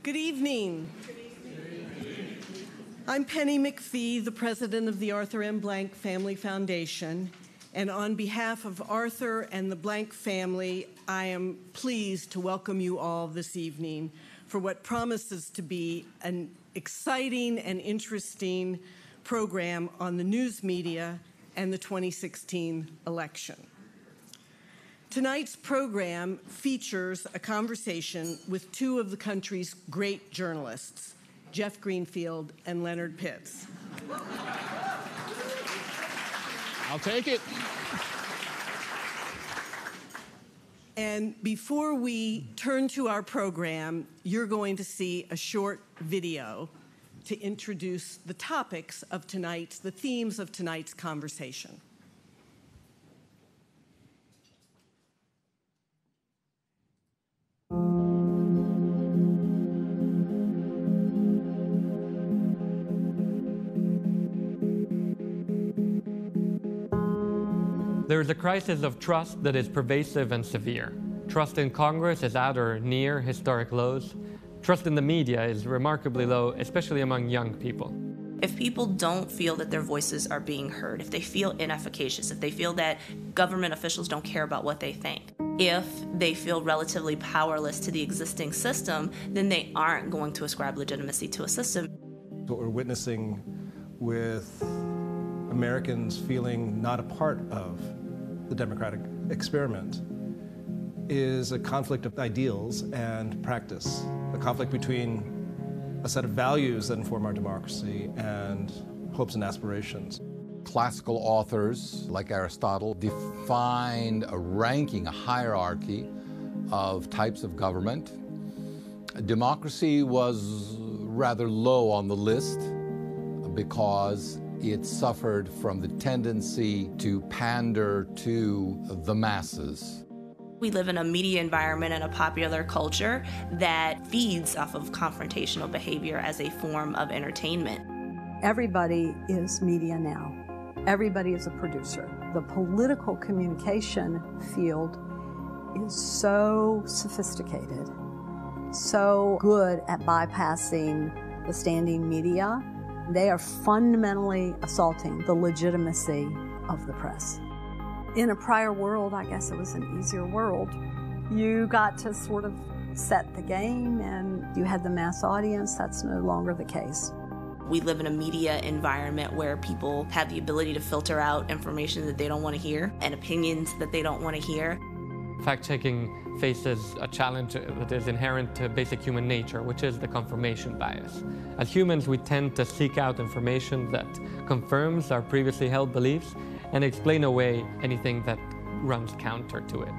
Good evening. I'm Penny McPhee, the president of the Arthur M. Blank Family Foundation, and on behalf of Arthur and the Blank family, I am pleased to welcome you all this evening for what promises to be an exciting and interesting program on the news media and the 2016 election. Tonight's program features a conversation with two of the country's great journalists, Jeff Greenfield and Leonard Pitts. I'll take it. And before we turn to our program, you're going to see a short video to introduce the topics of the themes of tonight's conversation. There is a crisis of trust that is pervasive and severe. Trust in Congress is at or near historic lows. Trust in the media is remarkably low, especially among young people. If people don't feel that their voices are being heard, if they feel inefficacious, if they feel that government officials don't care about what they think, if they feel relatively powerless to the existing system, then they aren't going to ascribe legitimacy to a system. What we're witnessing with Americans feeling not a part of the democratic experiment is a conflict of ideals and practice, a conflict between a set of values that inform our democracy and hopes and aspirations. Classical authors like Aristotle defined a ranking, a hierarchy of types of government. Democracy was rather low on the list because it suffered from the tendency to pander to the masses. We live in a media environment and a popular culture that feeds off of confrontational behavior as a form of entertainment. Everybody is media now. Everybody is a producer. The political communication field is so sophisticated, so good at bypassing the standing media. They are fundamentally assaulting the legitimacy of the press. In a prior world, I guess it was an easier world. You got to sort of set the game and you had the mass audience. That's no longer the case. We live in a media environment where people have the ability to filter out information that they don't want to hear and opinions that they don't want to hear. Fact-checking faces a challenge that is inherent to basic human nature, which is the confirmation bias. As humans, we tend to seek out information that confirms our previously held beliefs and explain away anything that runs counter to it.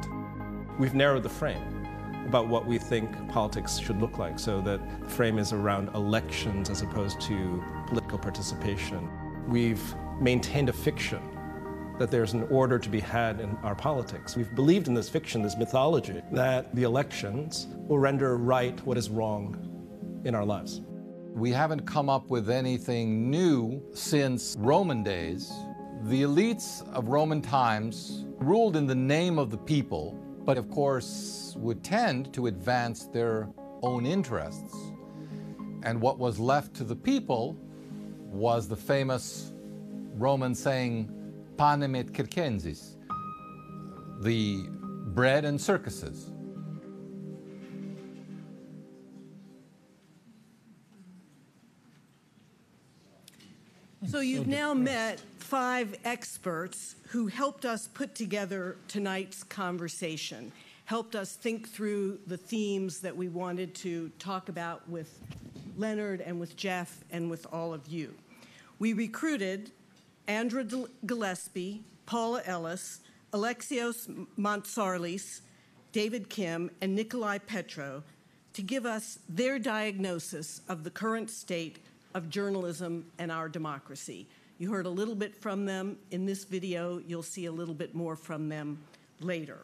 We've narrowed the frame about what we think politics should look like, so that the frame is around elections as opposed to political participation. We've maintained a fiction that there's an order to be had in our politics. We've believed in this fiction, this mythology, that the elections will render right what is wrong in our lives. We haven't come up with anything new since Roman days. The elites of Roman times ruled in the name of the people, but of course would tend to advance their own interests. And what was left to the people was the famous Roman saying, panem et circenses, the bread and circuses. So you've now met 5 experts who helped us put together tonight's conversation, helped us think through the themes that we wanted to talk about with Leonard and with Jeff and with all of you. We recruited Andra Gillespie, Paula Ellis, Alexios Mantsarlis, David Kim, and Nikolai Petro to give us their diagnosis of the current state of journalism and our democracy. You heard a little bit from them in this video. You'll see a little bit more from them later.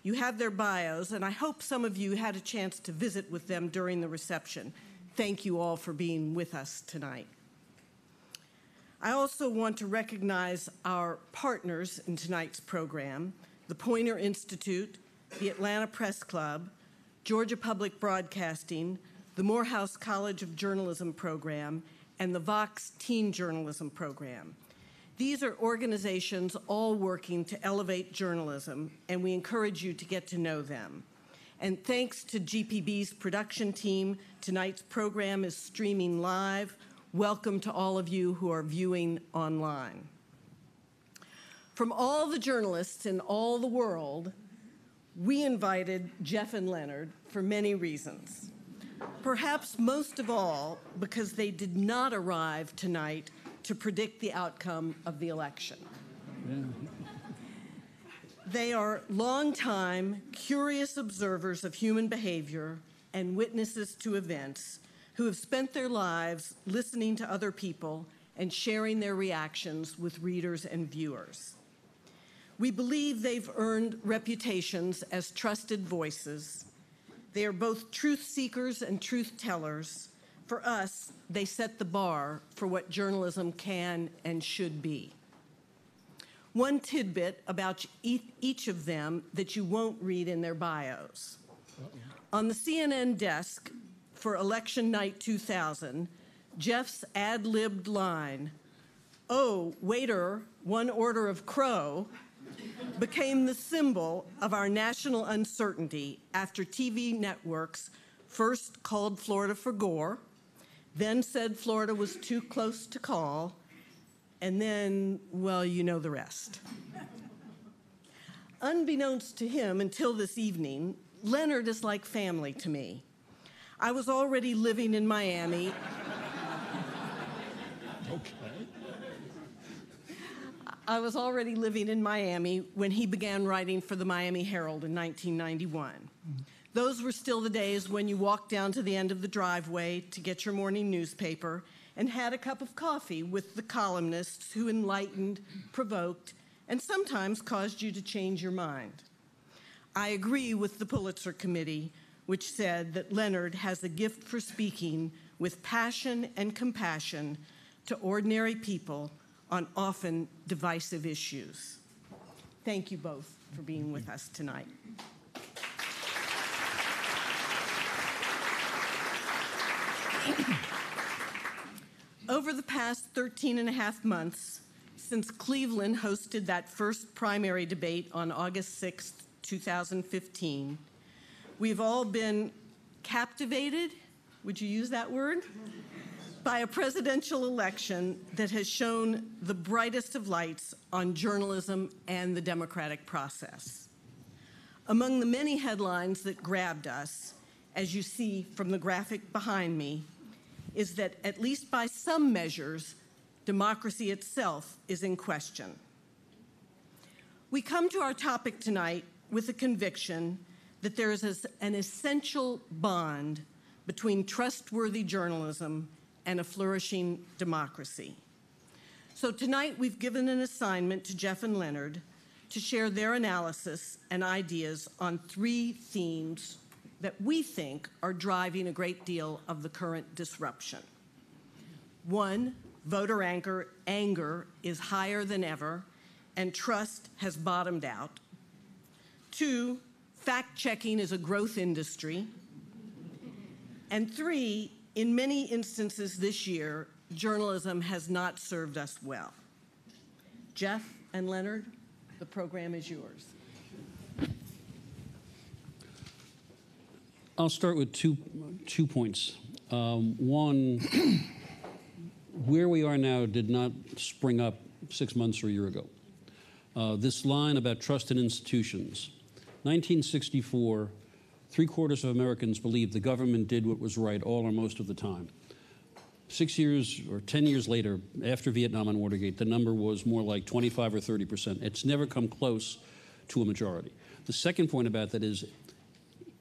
You have their bios, and I hope some of you had a chance to visit with them during the reception. Thank you all for being with us tonight. I also want to recognize our partners in tonight's program, the Poynter Institute, the Atlanta Press Club, Georgia Public Broadcasting, the Morehouse College of Journalism program, and the Vox Teen Journalism program. These are organizations all working to elevate journalism, and we encourage you to get to know them. And thanks to GPB's production team, tonight's program is streaming live. Welcome to all of you who are viewing online. From all the journalists in all the world, we invited Jeff and Leonard for many reasons. Perhaps most of all because they did not arrive tonight to predict the outcome of the election. They are longtime, curious observers of human behavior and witnesses to events who have spent their lives listening to other people and sharing their reactions with readers and viewers. We believe they've earned reputations as trusted voices. They are both truth seekers and truth tellers. For us, they set the bar for what journalism can and should be. One tidbit about each of them that you won't read in their bios. On the CNN desk for election night 2000, Jeff's ad-libbed line, "Oh, waiter, one order of crow," became the symbol of our national uncertainty after TV networks first called Florida for Gore, then said Florida was too close to call, and then, well, you know the rest. Unbeknownst to him until this evening, Leonard is like family to me. I was already living in Miami. Okay. I was already living in Miami when he began writing for the Miami Herald in 1991. Those were still the days when you walked down to the end of the driveway to get your morning newspaper and had a cup of coffee with the columnists who enlightened, provoked, and sometimes caused you to change your mind. I agree with the Pulitzer Committee, which said that Leonard has a gift for speaking with passion and compassion to ordinary people on often divisive issues. Thank you both for being with us tonight. Over the past 13 and a half months, since Cleveland hosted that first primary debate on August 6th, 2015, we've all been captivated, would you use that word? By a presidential election that has shone the brightest of lights on journalism and the democratic process. Among the many headlines that grabbed us, as you see from the graphic behind me, is that at least by some measures, democracy itself is in question. We come to our topic tonight with a conviction that there is an essential bond between trustworthy journalism and a flourishing democracy. So tonight we've given an assignment to Jeff and Leonard to share their analysis and ideas on 3 themes that we think are driving a great deal of the current disruption. 1, voter anger is higher than ever and trust has bottomed out. 2, fact-checking is a growth industry. And 3, in many instances this year, journalism has not served us well. Jeff and Leonard, the program is yours. I'll start with two points. One, where we are now did not spring up 6 months or a year ago. This line about trust in institutions. 1964, 3/4 of Americans believed the government did what was right all or most of the time. 6 years or 10 years later, after Vietnam and Watergate, the number was more like 25 or 30%. It's never come close to a majority. The second point about that is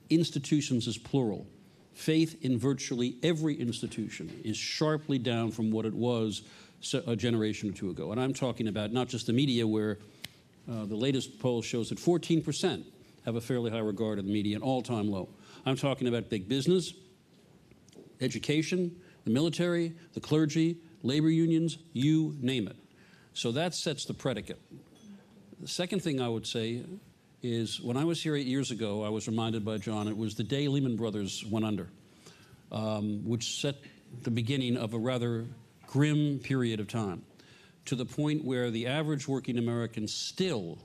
institutions is plural. Faith in virtually every institution is sharply down from what it was a generation or 2 ago. And I'm talking about not just the media, where the latest poll shows that 14% have a fairly high regard of the media, an all-time low. I'm talking about big business, education, the military, the clergy, labor unions, you name it. So that sets the predicate. The second thing I would say is when I was here 8 years ago, I was reminded by John, it was the day Lehman Brothers went under. which set the beginning of a rather grim period of time, to the point where the average working American still,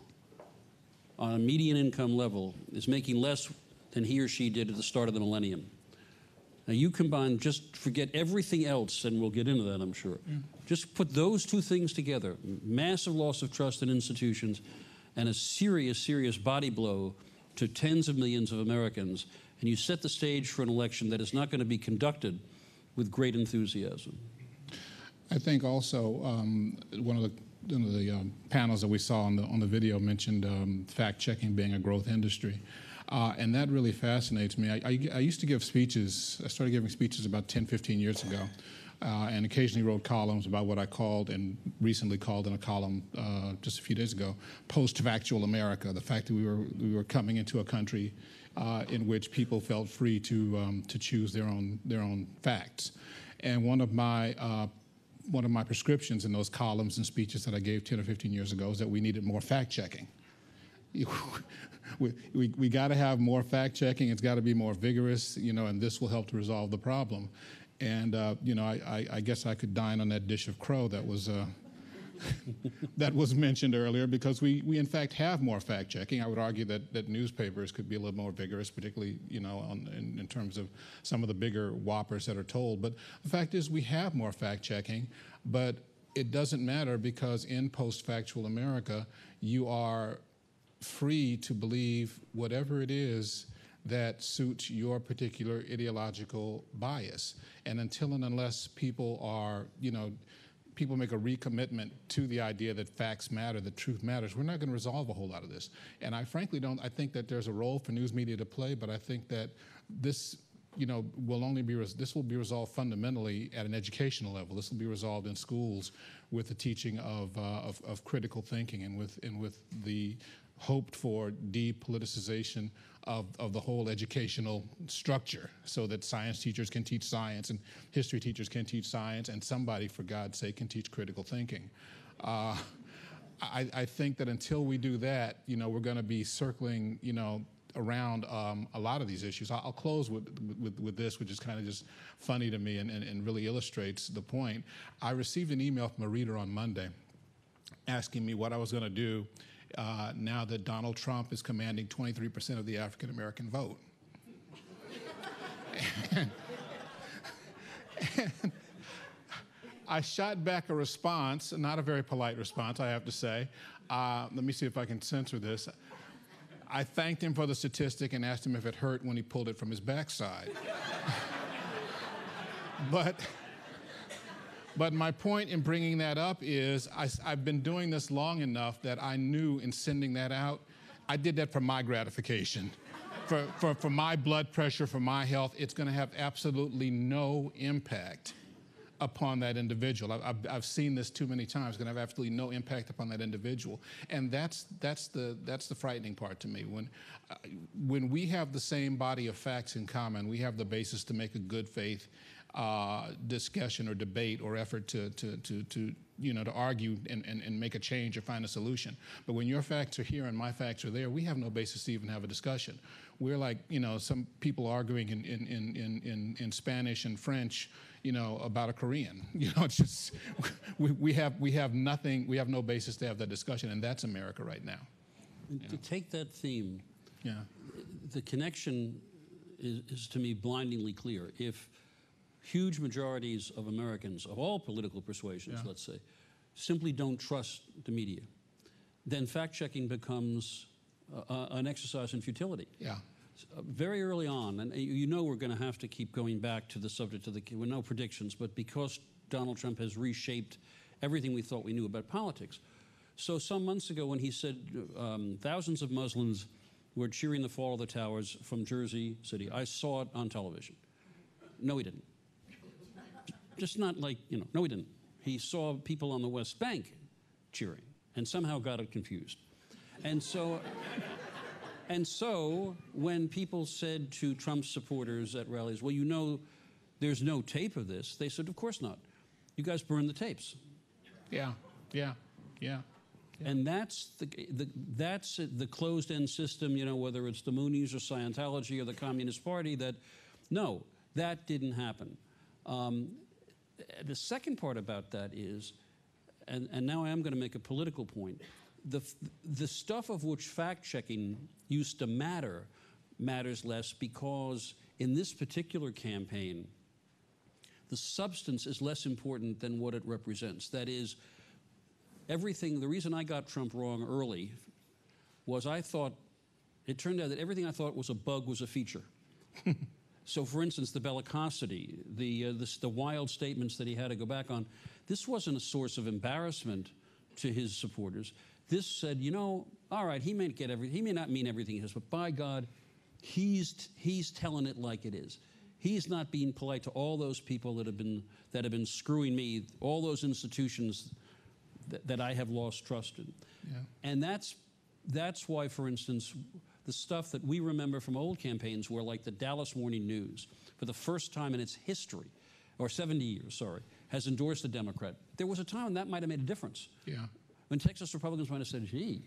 on a median income level, is making less than he or she did at the start of the millennium. Now you combine, just forget everything else, and we'll get into that, I'm sure. Just put those two things together, massive loss of trust in institutions and a serious, serious body blow to tens of millions of Americans, and you set the stage for an election that is not going to be conducted with great enthusiasm. I think also one of the panels that we saw on the video mentioned fact-checking being a growth industry. And that really fascinates me. I used to give speeches. I started giving speeches about 10, 15 years ago, and occasionally wrote columns about what I called, and recently called in a column just a few days ago, post-factual America, the fact that we were coming into a country in which people felt free to choose their own facts. And one of my prescriptions in those columns and speeches that I gave 10 or 15 years ago is that we needed more fact-checking. We got to have more fact-checking. It's got to be more vigorous, and this will help to resolve the problem. And I guess I could dine on that dish of crow that was that was mentioned earlier, because we in fact have more fact-checking. I would argue that newspapers could be a little more vigorous, particularly in terms of some of the bigger whoppers that are told. But the fact is, we have more fact-checking, but it doesn't matter, because in post-factual America, you are free to believe whatever it is that suits your particular ideological bias. And until and unless people are, people make a recommitment to the idea that facts matter, that truth matters, we're not going to resolve a whole lot of this. And I frankly don't. I think that there's a role for news media to play, but I think that this, this will be resolved fundamentally at an educational level. This will be resolved in schools with the teaching of critical thinking, and with the hoped for depoliticization of the whole educational structure, so that science teachers can teach science and history teachers can teach science, and somebody, for God's sake, can teach critical thinking. I think that until we do that, we're going to be circling, around a lot of these issues. I'll close with this, which is kind of just funny to me and really illustrates the point. I received an email from a reader on Monday asking me what I was going to do now that Donald Trump is commanding 23% of the African-American vote. and I shot back a response, not a very polite response, I have to say. Let me see if I can censor this. I thanked him for the statistic and asked him if it hurt when he pulled it from his backside. But my point in bringing that up is I've been doing this long enough that I knew in sending that out, I did that for my gratification, for my blood pressure, for my health. It's going to have absolutely no impact upon that individual. I've seen this too many times. It's going to have absolutely no impact upon that individual, and that's the frightening part to me. When we have the same body of facts in common, we have the basis to make a good faith discussion or debate or effort to argue and make a change or find a solution. But when your facts are here and my facts are there, we have no basis to even have a discussion. We're like, some people arguing in Spanish and French, about a Korean. It's just we have nothing. We have no basis to have that discussion, and that's America right now. To take that theme, the connection is to me blindingly clear. If huge majorities of Americans, of all political persuasions, let's say, simply don't trust the media, then fact-checking becomes an exercise in futility. Very early on, and we're going to have to keep going back to the subject of with no predictions, but because Donald Trump has reshaped everything we thought we knew about politics. So some months ago when he said thousands of Muslims were cheering the fall of the towers from Jersey City, I saw it on television. No, he didn't. Just not like, no, he didn't. He saw people on the West Bank cheering and somehow got it confused. And so when people said to Trump supporters at rallies, well, there's no tape of this, they said, of course not. You guys burned the tapes. Yeah. And that's the closed-end system, whether it's the Moonies or Scientology or the Communist Party, that, no, That didn't happen. The second part about that is, and now I am going to make a political point, the stuff of which fact-checking used to matter matters less, because in this particular campaign, the substance is less important than what it represents. That is, everything, the reason I got Trump wrong early was it turned out that everything I thought was a bug was a feature. So, for instance, the bellicosity, the wild statements that he had to go back on, this wasn't a source of embarrassment to his supporters. This said, you know, all right, he may not mean everything he says, but by God, he's telling it like it is. He's not being polite to all those people that have been screwing me, all those institutions that I have lost trust in. Yeah. And that's why, for instance, the stuff that we remember from old campaigns, where like the Dallas Morning News, for the first time in its history, or 70 years, sorry, has endorsed a Democrat. There was a time when that might have made a difference. Yeah. When Texas Republicans might have said, gee,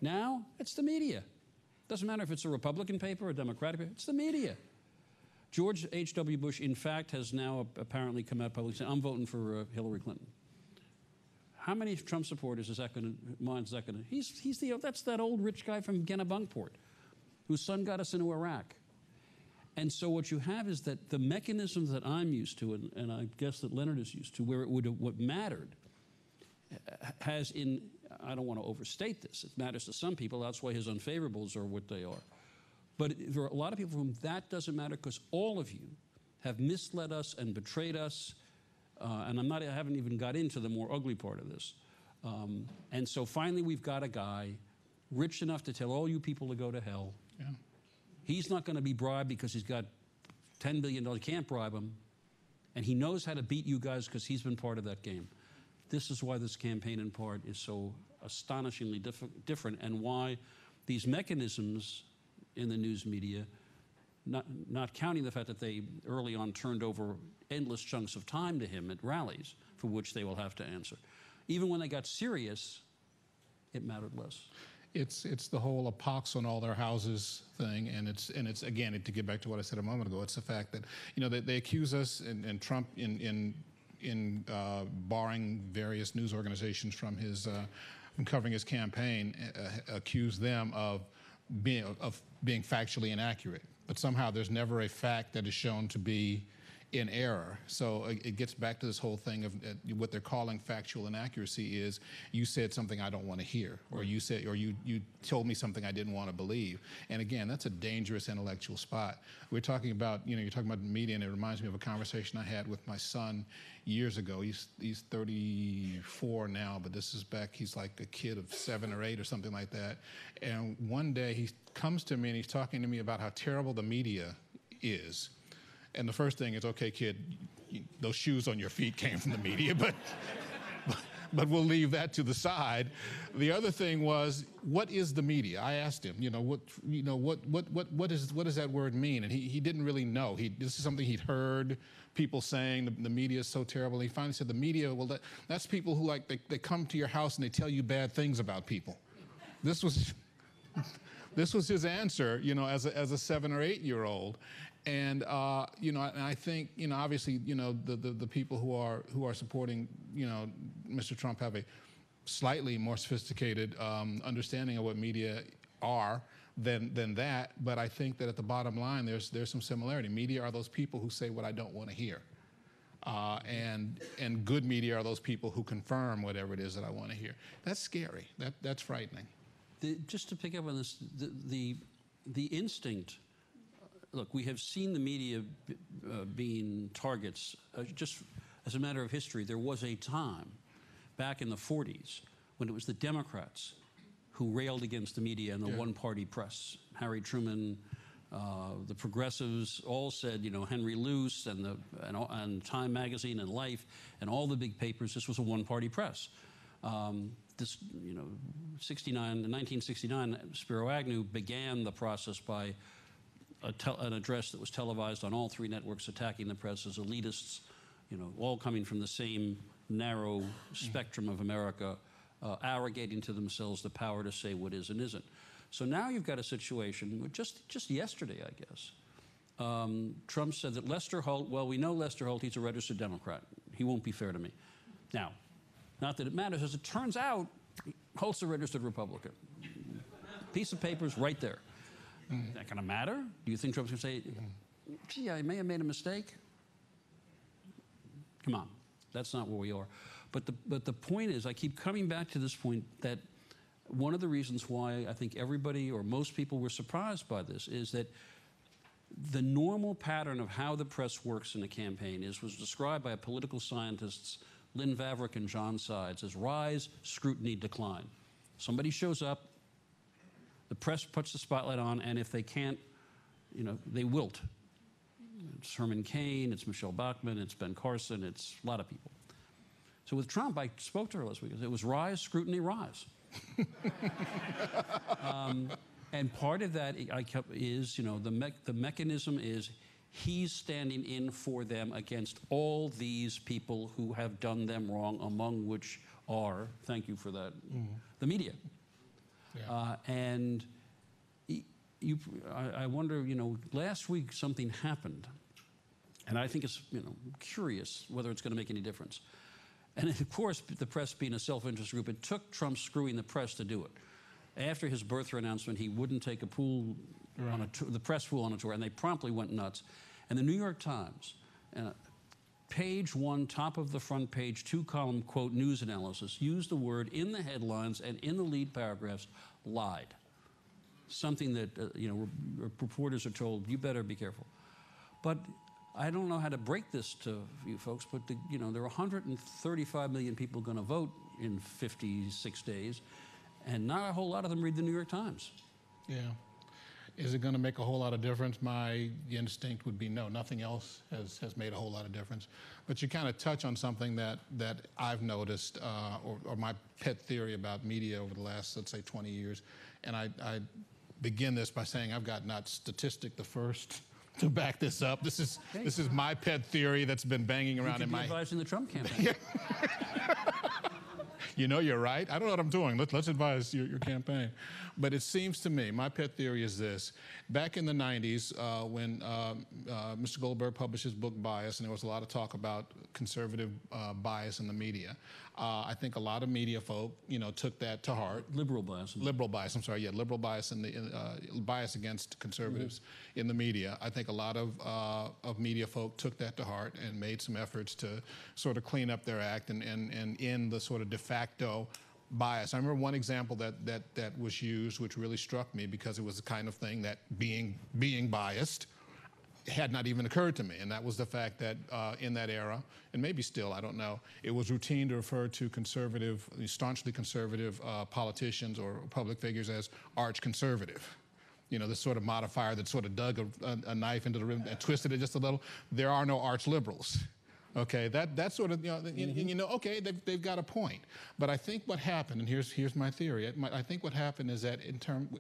now it's the media. Doesn't matter if it's a Republican paper or a Democratic paper, it's the media. George H.W. Bush, in fact, has now apparently come out publicly saying, I'm voting for Hillary Clinton. How many Trump supporters is that going to, that's that old rich guy from Kennebunkport, whose son got us into Iraq. And so what you have is that the mechanisms that I'm used to, and I guess that Leonard is used to, where what mattered, has in, I don't want to overstate this, it matters to some people, that's why his unfavorables are what they are. But there are a lot of people for whom that doesn't matter, because all of you have misled us and betrayed us, and I haven't even got into the more ugly part of this. And so finally we've got a guy rich enough to tell all you people to go to hell. Yeah. He's not going to be bribed because he's got $10 billion. You can't bribe him. And he knows how to beat you guys because he's been part of that game. This is why this campaign, in part, is so astonishingly different, and why these mechanisms in the news media, not counting the fact that they early on turned over endless chunks of time to him at rallies for which they will have to answer. Even when they got serious, it mattered less. It's the whole a pox on all their houses thing, and it's again, to get back to what I said a moment ago, it's the fact that, you know, they accuse us and Trump in barring various news organizations from covering his campaign, accuse them of being factually inaccurate. But somehow there's never a fact that is shown to be in error. So it gets back to this whole thing of what they're calling factual inaccuracy is, you said something I don't want to hear, or you told me something I didn't want to believe. And again, that's a dangerous intellectual spot. We're talking about, you know, you're talking about the media, and it reminds me of a conversation I had with my son years ago. He's 34 now, but this is back, he's like a kid of 7 or 8 or something like that. And one day he comes to me and he's talking to me about how terrible the media is. And the first thing is, okay, kid, those shoes on your feet came from the media, but we'll leave that to the side. The other thing was, what is the media? I asked him, what does that word mean? And he didn't really know. This is something he'd heard people saying, the media is so terrible. And he finally said, the media, well, that's people who they come to your house and they tell you bad things about people. This was his answer, as a 7 or 8 year old. And and I think obviously the people who are supporting Mr. Trump have a slightly more sophisticated understanding of what media are than that. But I think that at the bottom line there's some similarity. Media are those people who say what I don't want to hear, and good media are those people who confirm whatever it is that I want to hear. That's scary. That's frightening. Just to pick up on this, the instinct. Look, we have seen the media being targets. Just as a matter of history, there was a time back in the 40s when it was the Democrats who railed against the media and the one-party press. Harry Truman, the progressives all said, Henry Luce and Time Magazine and Life and all the big papers, this was a one-party press. In 1969, Spiro Agnew began the process by an address that was televised on all 3 networks attacking the press as elitists, all coming from the same narrow spectrum of America, arrogating to themselves the power to say what is and isn't. So now you've got a situation, just yesterday, I guess, Trump said that Lester Holt, well, we know Lester Holt, he's a registered Democrat. He won't be fair to me. Now, not that it matters, as it turns out, Holt's a registered Republican. Piece of paper's right there. Is that going to matter? Do you think Trump's going to say, gee, I may have made a mistake? Come on. That's not where we are. But the point is, I keep coming back to this point that one of the reasons why I think everybody or most people were surprised by this is that the normal pattern of how the press works in a campaign was described by political scientists Lynn Vavreck and John Sides as rise, scrutiny, decline. Somebody shows up, the press puts the spotlight on, and if they can't, they wilt. It's Herman Cain, it's Michelle Bachmann, it's Ben Carson, it's a lot of people. So with Trump, I spoke to her last week. It was rise, scrutiny, rise. And part of that is, the mechanism is he's standing in for them against all these people who have done them wrong, among which are, thank you for that, the media. Yeah. And I wonder, last week something happened, and I think it's, curious whether it's going to make any difference. And of course, the press being a self-interest group, it took Trump screwing the press to do it. After his birthday announcement, he wouldn't take a pool on the press pool on a tour, and they promptly went nuts. And the New York Times, page 1, top of the front page, 2-column, quote, news analysis, used the word in the headlines and in the lead paragraphs, lied. Something that, reporters are told, you better be careful. But I don't know how to break this to you folks, but there are 135 million people going to vote in 56 days, and not a whole lot of them read the New York Times. Yeah. Is it going to make a whole lot of difference? My instinct would be no. Nothing else has made a whole lot of difference. But you kind of touch on something that I've noticed, or my pet theory about media over the last, let's say, 20 years. And I begin this by saying I've got not statistic the first to back this up. This is my pet theory that's been banging around in my head. You could be advising the Trump campaign. You're right. I don't know what I'm doing. Let's advise your campaign. But it seems to me, my pet theory is this. Back in the 90s, when Mr. Goldberg published his book, Bias, and there was a lot of talk about conservative bias in the media, I think a lot of media folk, took that to heart. Liberal bias. Liberal bias, I'm sorry, yeah, liberal bias bias against conservatives in the media. I think a lot of media folk took that to heart and made some efforts to sort of clean up their act and end the sort of de facto bias. I remember one example that was used, which really struck me because it was the kind of thing that being biased had not even occurred to me, and that was the fact that in that era, and maybe still, I don't know, it was routine to refer to staunchly conservative politicians or public figures as arch conservative. This sort of modifier that sort of dug a knife into the rim and twisted it just a little. There are no arch liberals. Okay, that sort of, okay, they've got a point. But I think what happened, and here's my theory, I think what happened is that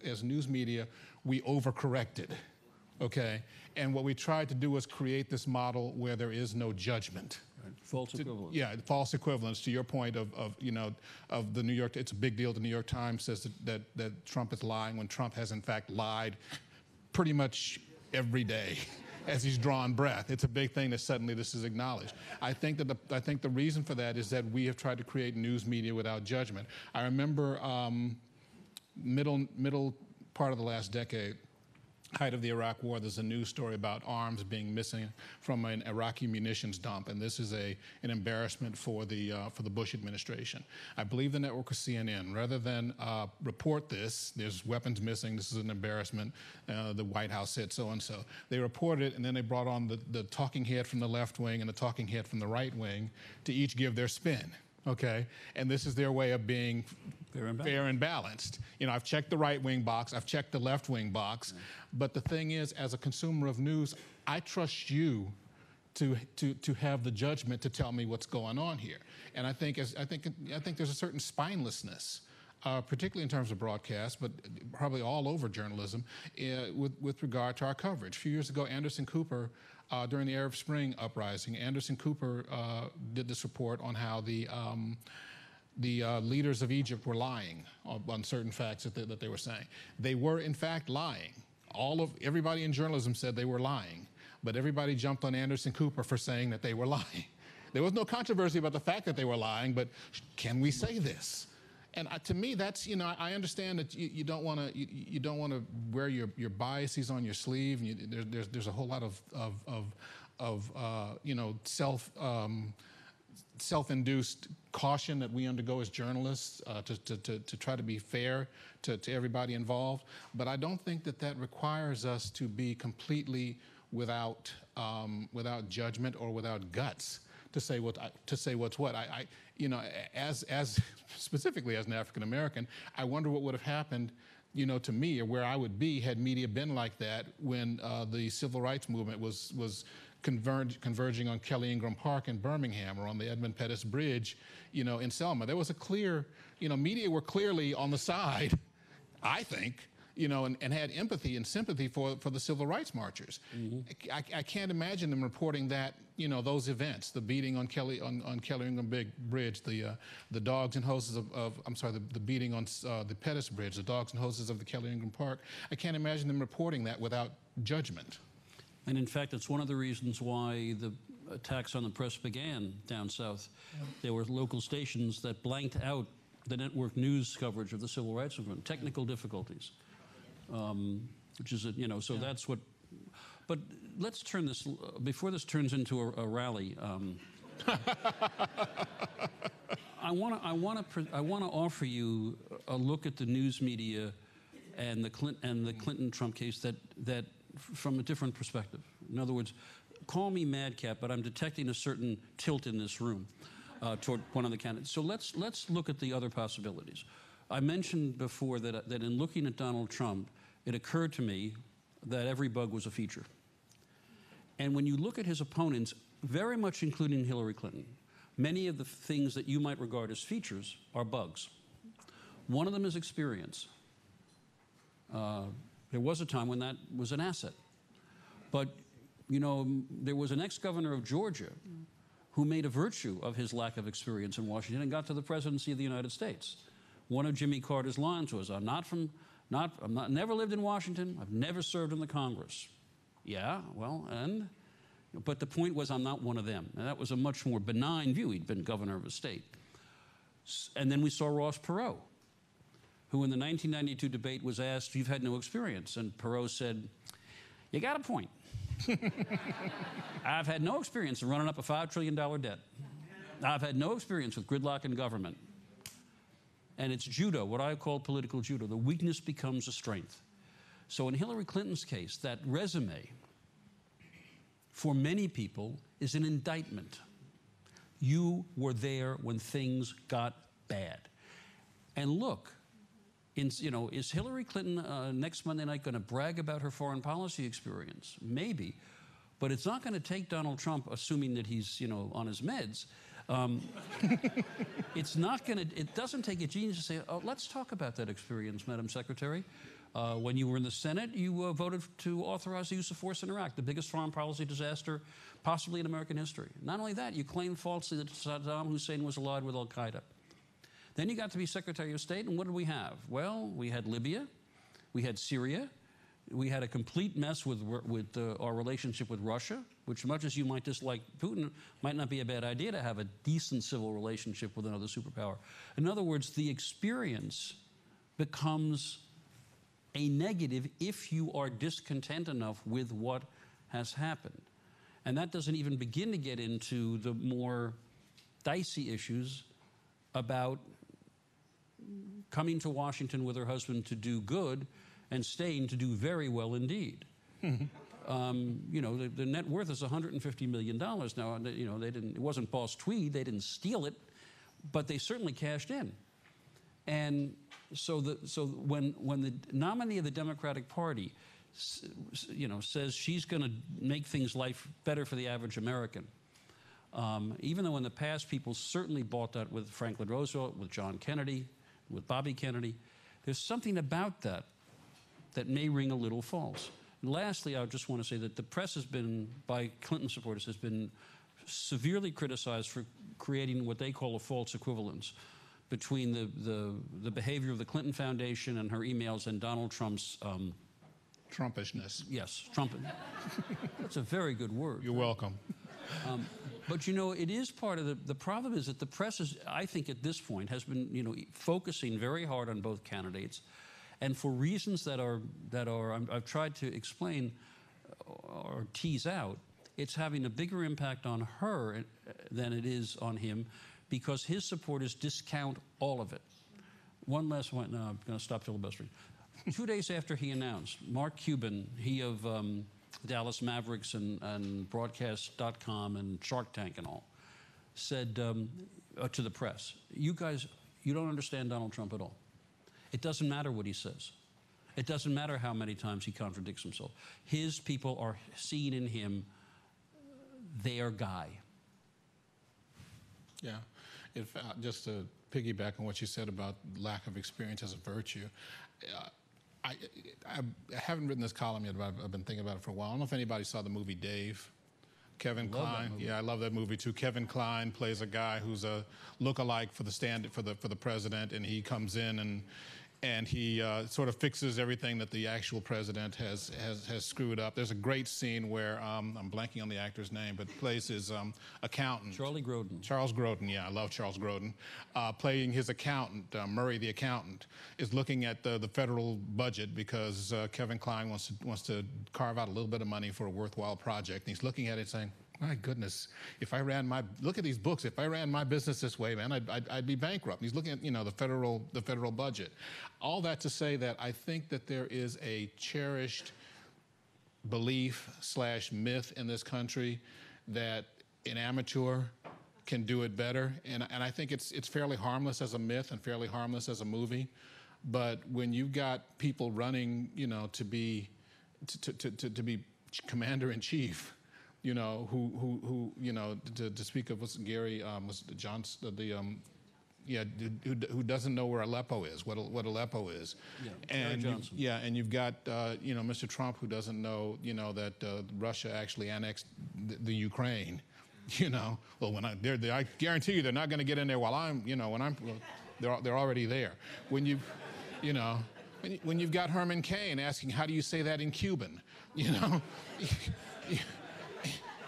as news media, we overcorrected, okay? And what we tried to do was create this model where there is no judgment. Right. False equivalence. Yeah, false equivalence, to your point of the New York, it's a big deal. The New York Times says that Trump is lying when Trump has in fact lied pretty much every day. As he's drawn breath. It's a big thing that suddenly this is acknowledged. I think the reason for that is that we have tried to create news media without judgment. I remember middle part of the last decade, height of the Iraq War, there's a news story about arms being missing from an Iraqi munitions dump, and this is an embarrassment for the Bush administration. I believe the network was CNN. Rather than report this, there's weapons missing, this is an embarrassment, the White House said so-and-so. They reported it, and then they brought on the talking head from the left wing and the talking head from the right wing to each give their spin. Okay, and this is their way of being fair and balanced. I've checked the right-wing box, I've checked the left-wing box, but the thing is, as a consumer of news, I trust you to have the judgment to tell me what's going on here. And I think there's a certain spinelessness, particularly in terms of broadcast, but probably all over journalism, with regard to our coverage. A few years ago, Anderson Cooper, during the Arab Spring uprising, Anderson Cooper did this report on how the leaders of Egypt were lying on certain facts that they were saying. They were, in fact, lying everybody in journalism said they were lying, but everybody jumped on Anderson Cooper for saying that they were lying. There was no controversy about the fact that they were lying, but can we say this? And to me, that's, I understand that you don't want to wear your biases on your sleeve. And there's a whole lot of self-induced caution that we undergo as journalists to try to be fair to everybody involved. But I don't think that requires us to be completely without judgment or without guts to say what's what. As specifically as an African American, I wonder what would have happened, to me, or where I would be had media been like that when the civil rights movement was converging on Kelly Ingram Park in Birmingham, or on the Edmund Pettus Bridge, in Selma. There was a clear, media were clearly on the side, I think, and had empathy and sympathy for the civil rights marchers. Mm-hmm. I can't imagine them reporting that, those events, the beating on Kelly Ingram Bridge, the dogs and hoses the beating on the Pettus Bridge, the dogs and hoses of the Kelly Ingram Park. I can't imagine them reporting that without judgment. And in fact, it's one of the reasons why the attacks on the press began down south. Yeah. There were local stations that blanked out the network news coverage of the civil rights movement, technical difficulties. Which is, so yeah. That's what. But let's turn this, before this turns into a rally. I want to offer you a look at the news media and the Clinton-Trump case that from a different perspective. In other words, call me madcap, but I'm detecting a certain tilt in this room toward one of the candidates. So let's look at the other possibilities. I mentioned before that in looking at Donald Trump, it occurred to me that every bug was a feature. And when you look at his opponents, very much including Hillary Clinton, many of the things that you might regard as features are bugs. One of them is experience. There was a time when that was an asset. But, there was an ex-governor of Georgia who made a virtue of his lack of experience in Washington and got to the presidency of the United States. One of Jimmy Carter's lines was, never lived in Washington, I've never served in the Congress. Yeah, well, but the point was, I'm not one of them. And that was a much more benign view. He'd been governor of a state. And then we saw Ross Perot, who in the 1992 debate was asked, you've had no experience. And Perot said, you got a point. I've had no experience in running up a $5 trillion debt. I've had no experience with gridlock in government. And it's judo, what I call political judo. The weakness becomes a strength. So in Hillary Clinton's case, that resume, for many people, is an indictment. You were there when things got bad. And look, is Hillary Clinton next Monday night going to brag about her foreign policy experience? Maybe. But it's not going to take Donald Trump, assuming that he's, on his meds, it doesn't take a genius to say, oh, let's talk about that experience, Madam Secretary. When you were in the Senate, you voted to authorize the use of force in Iraq, the biggest foreign policy disaster possibly in American history. Not only that, you claimed falsely that Saddam Hussein was allied with al-Qaeda. Then you got to be Secretary of State, and what did we have? Well, we had Libya, we had Syria, we had a complete mess with our relationship with Russia, which, much as you might dislike Putin, might not be a bad idea to have a decent civil relationship with another superpower. In other words, the experience becomes a negative if you are discontent enough with what has happened. And that doesn't even begin to get into the more dicey issues about coming to Washington with her husband to do good and staying to do very well indeed. The net worth is $150 million now. It wasn't Boss Tweed, they didn't steal it, but they certainly cashed in. And so when the nominee of the Democratic Party, says she's going to make life better for the average American, even though in the past people certainly bought that with Franklin Roosevelt, with John Kennedy, with Bobby Kennedy, there's something about that may ring a little false. And lastly, I just want to say that the press has been, by Clinton supporters, has been severely criticized for creating what they call a false equivalence between the behavior of the Clinton Foundation and her emails and Donald Trump's Trumpishness. Yes, Trump. That's a very good word. You're welcome. But, you know, it is part of the problem is that the press is, I think at this point, has been, you know, focusing very hard on both candidates. And for reasons that are I've tried to explain or tease out, it's having a bigger impact on her than it is on him because his supporters discount all of it. One last one. No, I'm going to stop filibustering. 2 days after he announced, Mark Cuban, he of Dallas Mavericks and Broadcast.com and Shark Tank and all, said to the press, you guys, you don't understand Donald Trump at all. It doesn't matter what he says. It doesn't matter how many times he contradicts himself. His people are seeing in him their guy. Yeah. Just to piggyback on what you said about lack of experience as a virtue, I haven't written this column yet, but I've been thinking about it for a while. I don't know if anybody saw the movie Dave. Kevin Kline. Yeah, I love that movie too. Kevin Kline plays a guy who's a look-alike for the president, and he comes in and he sort of fixes everything that the actual president has screwed up. There's a great scene where I'm blanking on the actor's name, but plays his accountant. Charlie Grodin. Charles Grodin, yeah, I love Charles Grodin. Playing his accountant, Murray the accountant, is looking at the federal budget because Kevin Kline wants to carve out a little bit of money for a worthwhile project. And he's looking at it saying, my goodness, if I ran look at these books, if I ran my business this way, man, I'd be bankrupt. And he's looking at, you know, the federal budget. All that to say that I think that there is a cherished belief/myth in this country that an amateur can do it better. And I think it's fairly harmless as a myth and fairly harmless as a movie. But when you've got people running, you know, to be commander-in-chief, you know, who you know, to speak of what's Gary, was Johnson, who doesn't know where Aleppo is, what Aleppo is. Yeah, and Gary Johnson. And you've got, you know, Mr. Trump, who doesn't know, you know, that Russia actually annexed the Ukraine. You know, well, I guarantee you they're not going to get in there while I'm, you know, they're already there. When you've got Herman Cain asking, how do you say that in Cuban? You know.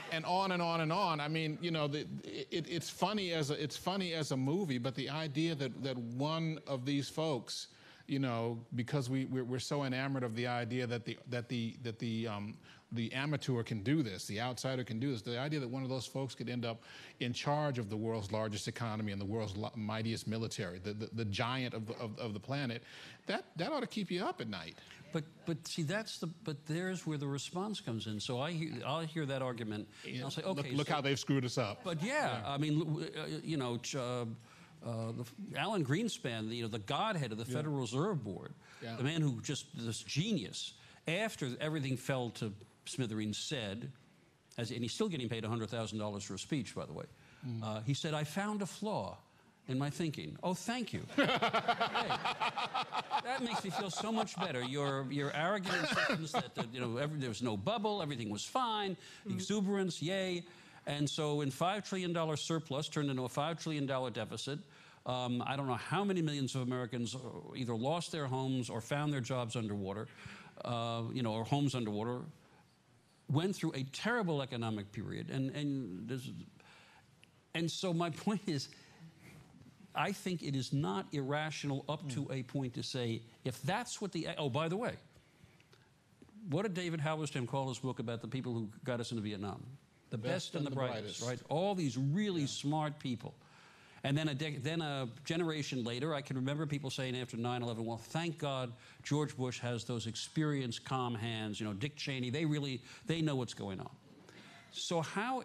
And on and on and on. I mean, you know, it's funny as a movie, but the idea that one of these folks, you know, because we're so enamored of the idea that the amateur can do this, the outsider can do this, the idea that one of those folks could end up in charge of the world's largest economy and the world's mightiest military, the giant of the planet, that ought to keep you up at night. But see, but there's where the response comes in. So I'll hear that argument. And I'll say, okay, look how they've screwed us up. But yeah. I mean, you know, Alan Greenspan, the godhead of the Federal Reserve Board, the man who this genius, after everything fell to smithereens, said, and he's still getting paid $100,000 for a speech, by the way. He said, I found a flaw in my thinking. Oh, thank you. Hey, that makes me feel so much better. Your arrogant insistence that you know there was no bubble, everything was fine, exuberance, yay. And so in $5 trillion surplus turned into a $5 trillion deficit. I don't know how many millions of Americans either lost their homes or found their jobs underwater, you know, or homes underwater, went through a terrible economic period. And so my point is, I think it is not irrational up to a point to say, if that's what oh, by the way, what did David Halberstam call his book about the people who got us into Vietnam? The best and the brightest, right? All these really smart people. And then a generation later, I can remember people saying after 9/11, well, thank God George Bush has those experienced, calm hands. You know, Dick Cheney, they know what's going on. So how...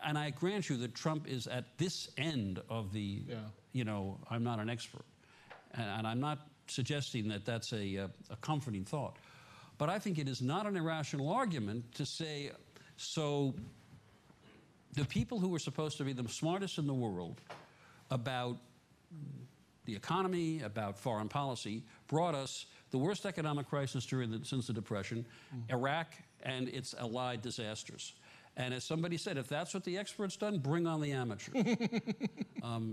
And I grant you that Trump is at this end of the, you know, I'm not an expert. And I'm not suggesting that that's a comforting thought. But I think it is not an irrational argument to say, so the people who were supposed to be the smartest in the world about the economy, about foreign policy, brought us the worst economic crisis since the Depression, Iraq and its allied disasters. And as somebody said, if that's what the expert's done, bring on the amateur.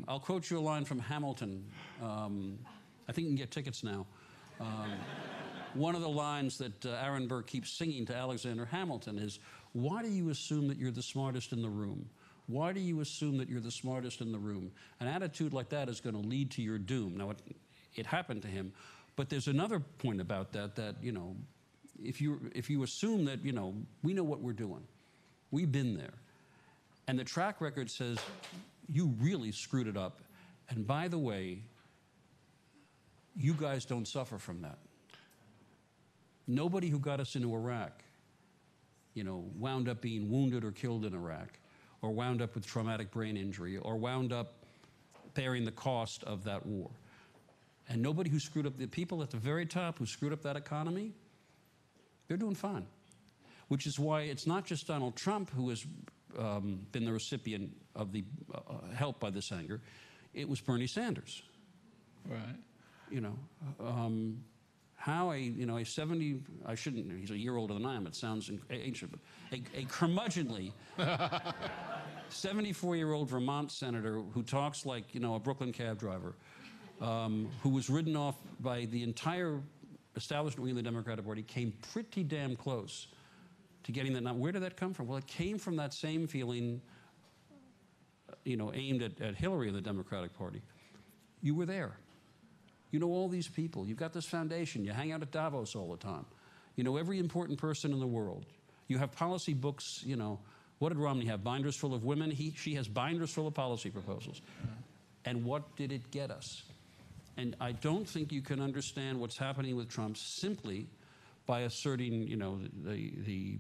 I'll quote you a line from Hamilton. I think you can get tickets now. one of the lines that Aaron Burr keeps singing to Alexander Hamilton is, why do you assume that you're the smartest in the room? Why do you assume that you're the smartest in the room? An attitude like that is going to lead to your doom. Now, it happened to him, but there's another point about that, you know, if you assume that, you know, we know what we're doing, we've been there, and the track record says you really screwed it up, and by the way, you guys don't suffer from that. Nobody who got us into Iraq, you know, wound up being wounded or killed in Iraq, or wound up with traumatic brain injury, or wound up bearing the cost of that war. And nobody who screwed up, the people at the very top who screwed up that economy, they're doing fine. Which is why it's not just Donald Trump who has been the recipient of the help by this anger. It was Bernie Sanders. Right. You know, how a 70, I shouldn't, he's a year older than I am, it sounds ancient, but a curmudgeonly 74-year-old Vermont senator who talks like, you know, a Brooklyn cab driver, who was ridden off by the entire establishment wing of the Democratic Party, came pretty damn close to getting that. Now, where did that come from? Well, it came from that same feeling, you know, aimed at Hillary and the Democratic Party. You were there. You know all these people. You've got this foundation. You hang out at Davos all the time. You know every important person in the world. You have policy books, you know. What did Romney have? Binders full of women? She has binders full of policy proposals. And what did it get us? And I don't think you can understand what's happening with Trump simply by asserting, you know, the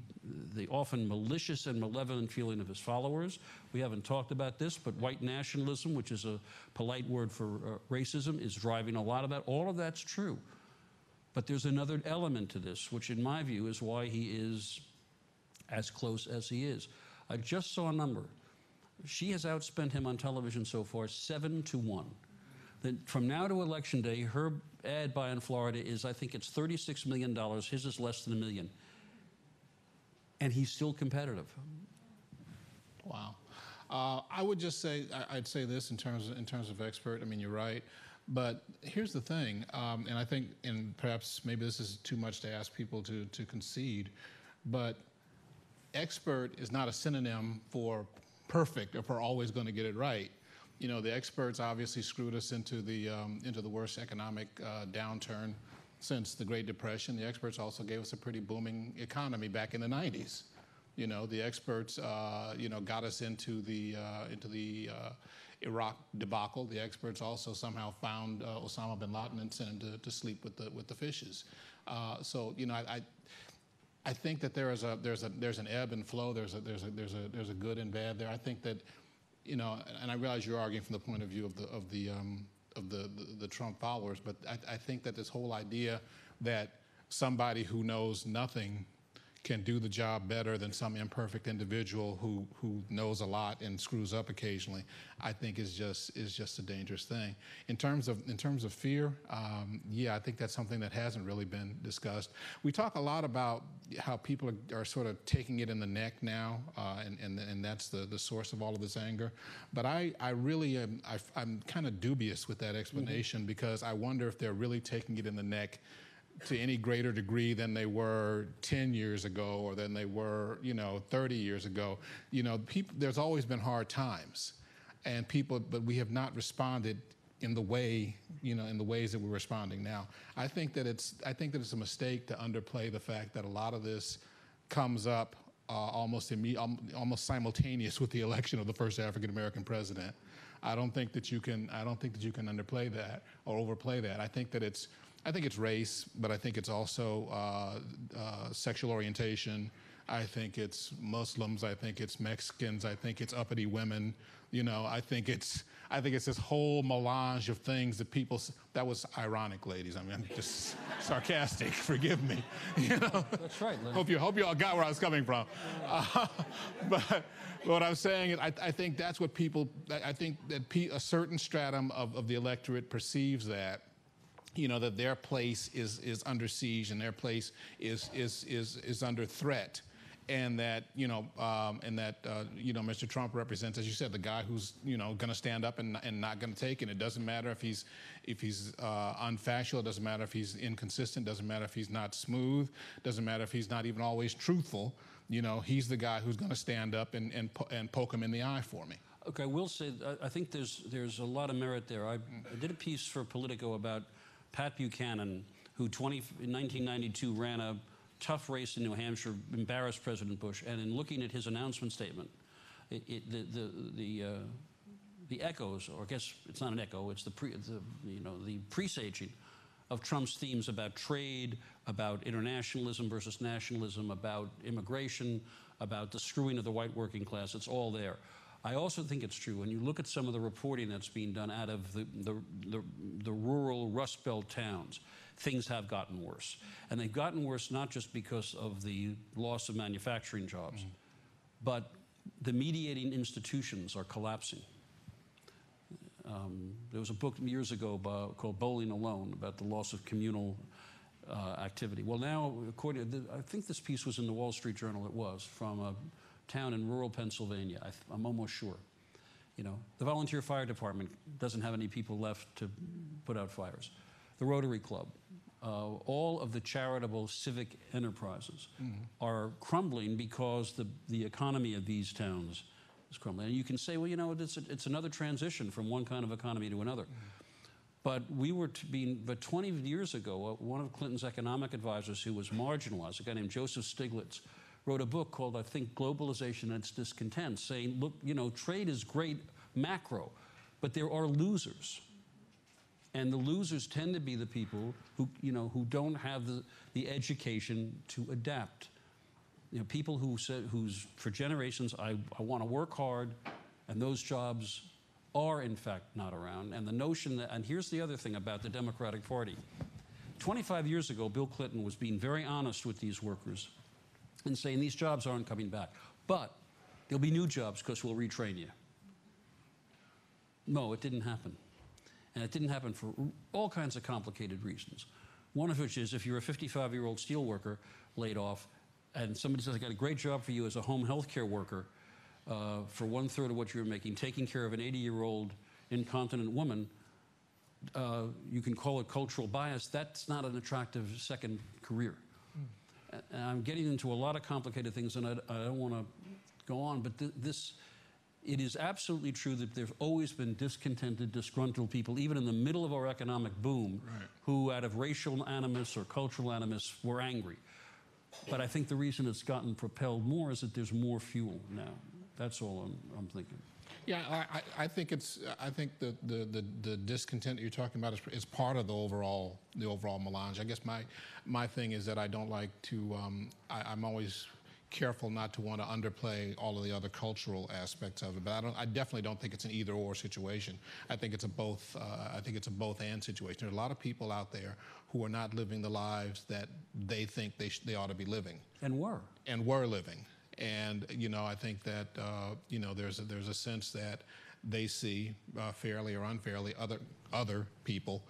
often malicious and malevolent feeling of his followers. We haven't talked about this, but white nationalism, which is a polite word for racism, is driving a lot of that. All of that's true. But there's another element to this, which in my view is why he is as close as he is. I just saw a number. She has outspent him on television so far 7-1. Then from now to Election Day, her ad buy in Florida is, I think it's $36 million. His is less than $1 million. And he's still competitive. Wow. I would just say, I'd say this in terms of expert. I mean, you're right. But here's the thing, and I think, and perhaps maybe this is too much to ask people to concede, but expert is not a synonym for perfect or for always going to get it right. You know, the experts obviously screwed us into the worst economic downturn since the Great Depression. The experts also gave us a pretty booming economy back in the 90s. You know, the experts, you know, got us into the Iraq debacle. The experts also somehow found Osama bin Laden and sent him to sleep with the fishes. So, you know, I think that there's an ebb and flow. There's a good and bad there. I think that, you know, and I realize you're arguing from the point of view of the Trump followers, but I think that this whole idea that somebody who knows nothing can do the job better than some imperfect individual who knows a lot and screws up occasionally, I think is just a dangerous thing. In terms of fear, yeah, I think that's something that hasn't really been discussed. We talk a lot about how people are sort of taking it in the neck now, and that's the source of all of this anger. But I really am, I'm kind of dubious with that explanation, because I wonder if they're really taking it in the neck to any greater degree than they were 10 years ago or than they were, you know, 30 years ago. You know, there's always been hard times, and but we have not responded in the way, you know, in the ways that we're responding now. I think that it's a mistake to underplay the fact that a lot of this comes up almost simultaneous with the election of the first African American president. I don't think that you can underplay that or overplay that. I think it's race, but I think it's also sexual orientation. I think it's Muslims. I think it's Mexicans. I think it's uppity women. You know, I think it's this whole melange of things that people. That was ironic, ladies. I mean, I'm just sarcastic. Forgive me. You know. That's right, Leonard. Hope you all got where I was coming from. But what I'm saying is, I think that's what people. I think that a certain stratum of the electorate perceives that. You know, that their place is under siege and their place is under threat. and that Mr. Trump represents, as you said, the guy who's going to stand up and not going to take it. It doesn't matter if he's unfactual. It doesn't matter if he's inconsistent. It doesn't matter if he's not smooth. It doesn't matter if he's not even always truthful. He's the guy who's going to stand up and poke him in the eye for me. Okay, I will say I think there's a lot of merit there. I did a piece for Politico about Pat Buchanan, who in 1992 ran a tough race in New Hampshire, embarrassed President Bush, and in looking at his announcement statement, the echoes, or I guess it's not an echo, it's the presaging of Trump's themes about trade, about internationalism versus nationalism, about immigration, about the screwing of the white working class. It's all there. I also think it's true when you look at some of the reporting that's being done out of the rural Rust Belt towns, things have gotten worse. And they've gotten worse not just because of the loss of manufacturing jobs, but the mediating institutions are collapsing. There was a book years ago called Bowling Alone about the loss of communal activity. Well, now, according to, I think this piece was in the Wall Street Journal, it was, from a town in rural Pennsylvania, I'm almost sure. The volunteer fire department doesn't have any people left to put out fires. The Rotary Club, all of the charitable civic enterprises are crumbling because the economy of these towns is crumbling. And you can say, well, it's another transition from one kind of economy to another. But but 20 years ago, one of Clinton's economic advisors who was marginalized, a guy named Joseph Stiglitz, wrote a book called, I think, Globalization and Its Discontent, saying, look, trade is great macro, but there are losers. And the losers tend to be the people who don't have the education to adapt. People who's for generations, I want to work hard, and those jobs are in fact not around. And the notion that, and here's the other thing about the Democratic Party. 25 years ago, Bill Clinton was being very honest with these workers and saying these jobs aren't coming back, but there'll be new jobs because we'll retrain you. No, it didn't happen. And it didn't happen for all kinds of complicated reasons. One of which is if you're a 55-year-old steel worker laid off and somebody says, I got a great job for you as a home health care worker for 1/3 of what you're making, taking care of an 80-year-old incontinent woman, you can call it cultural bias. That's not an attractive second career. And I'm getting into a lot of complicated things, and I don't want to go on, but it is absolutely true that there's always been discontented, disgruntled people, even in the middle of our economic boom, who out of racial animus or cultural animus were angry. But I think the reason it's gotten propelled more is that there's more fuel now. That's all I'm thinking. Yeah, I think the discontent you're talking about is part of the overall melange. I guess my thing is that I don't like to. I'm always careful not to want to underplay all of the other cultural aspects of it. But I definitely don't think it's an either-or situation. I think it's a both. I think it's a both-and situation. There are a lot of people out there who are not living the lives that they think they ought to be living. And were living. And I think that there's a sense that they see fairly or unfairly other people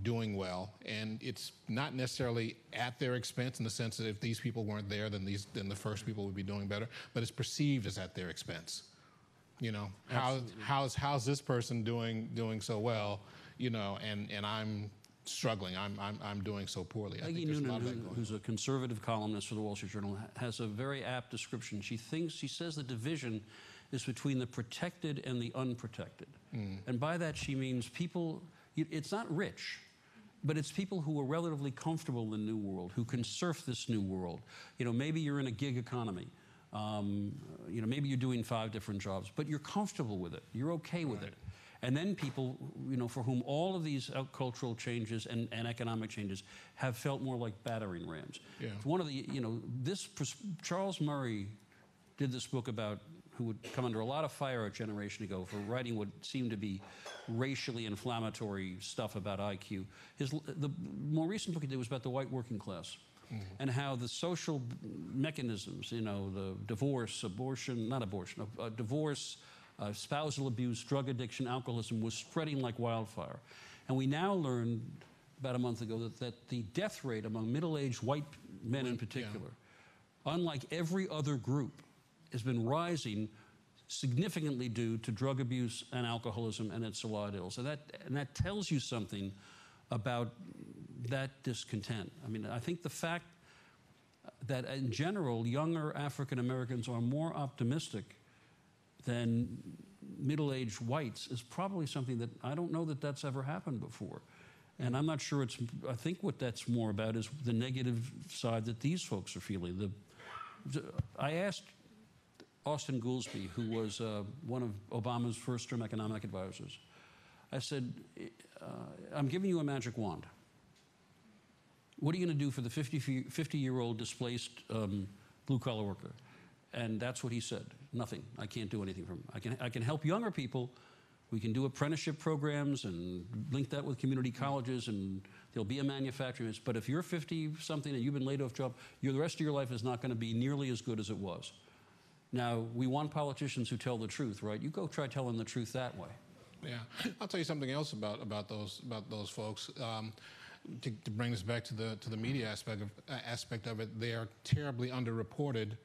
doing well, and it's not necessarily at their expense in the sense that if these people weren't there, then the first people would be doing better. But it's perceived as at their expense. How's this person doing so well? And I'm struggling. I'm doing so poorly. Peggy Noonan, who's a conservative columnist for the Wall Street Journal, has a very apt description. She says the division is between the protected and the unprotected. And by that she means people, it's not rich, but it's people who are relatively comfortable in the new world, who can surf this new world. Maybe you're in a gig economy. Maybe you're doing 5 different jobs, but you're comfortable with it. You're okay with it. And then people, for whom all of these cultural changes and economic changes have felt more like battering rams. Yeah. One of the, Charles Murray did this book about who would come under a lot of fire a generation ago for writing what seemed to be racially inflammatory stuff about IQ. The more recent book he did was about the white working class. And how the social mechanisms, the divorce, spousal abuse, drug addiction, alcoholism was spreading like wildfire. And we now learned about a month ago that the death rate among middle-aged white men in particular unlike every other group, has been rising significantly due to drug abuse and alcoholism and its allied ills. And that tells you something about that discontent. I mean, I think the fact that in general, younger African Americans are more optimistic than middle-aged whites is probably something that I don't know that that's ever happened before. And I'm not sure I think what that's more about is the negative side that these folks are feeling. I asked Austin Goolsbee, who was one of Obama's first-term economic advisors, I said, I'm giving you a magic wand. What are you going to do for the 50-year-old displaced blue-collar worker? And that's what he said. Nothing. I can't do anything for him. I can help younger people. We can do apprenticeship programs and link that with community colleges, and there'll be a manufacturing. But if you're 50-something and you've been laid off job, the rest of your life is not going to be nearly as good as it was. Now, we want politicians who tell the truth, right? You go try telling the truth that way. Yeah, I'll tell you something else about those folks. To bring this back to the media aspect of it, they are terribly underreported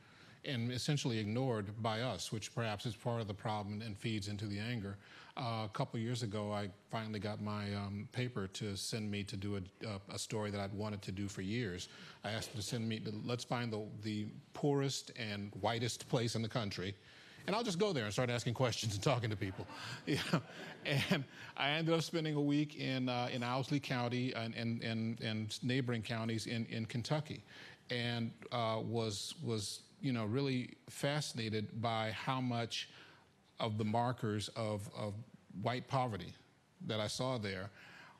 and essentially ignored by us, which perhaps is part of the problem and feeds into the anger. A couple years ago, I finally got my paper to send me to do a story that I'd wanted to do for years. I asked them to send me, let's find the poorest and whitest place in the country, and I'll just go there and start asking questions and talking to people. Yeah. And I ended up spending a week in Owsley County and neighboring counties in Kentucky, and was really fascinated by how much of the markers of white poverty that I saw there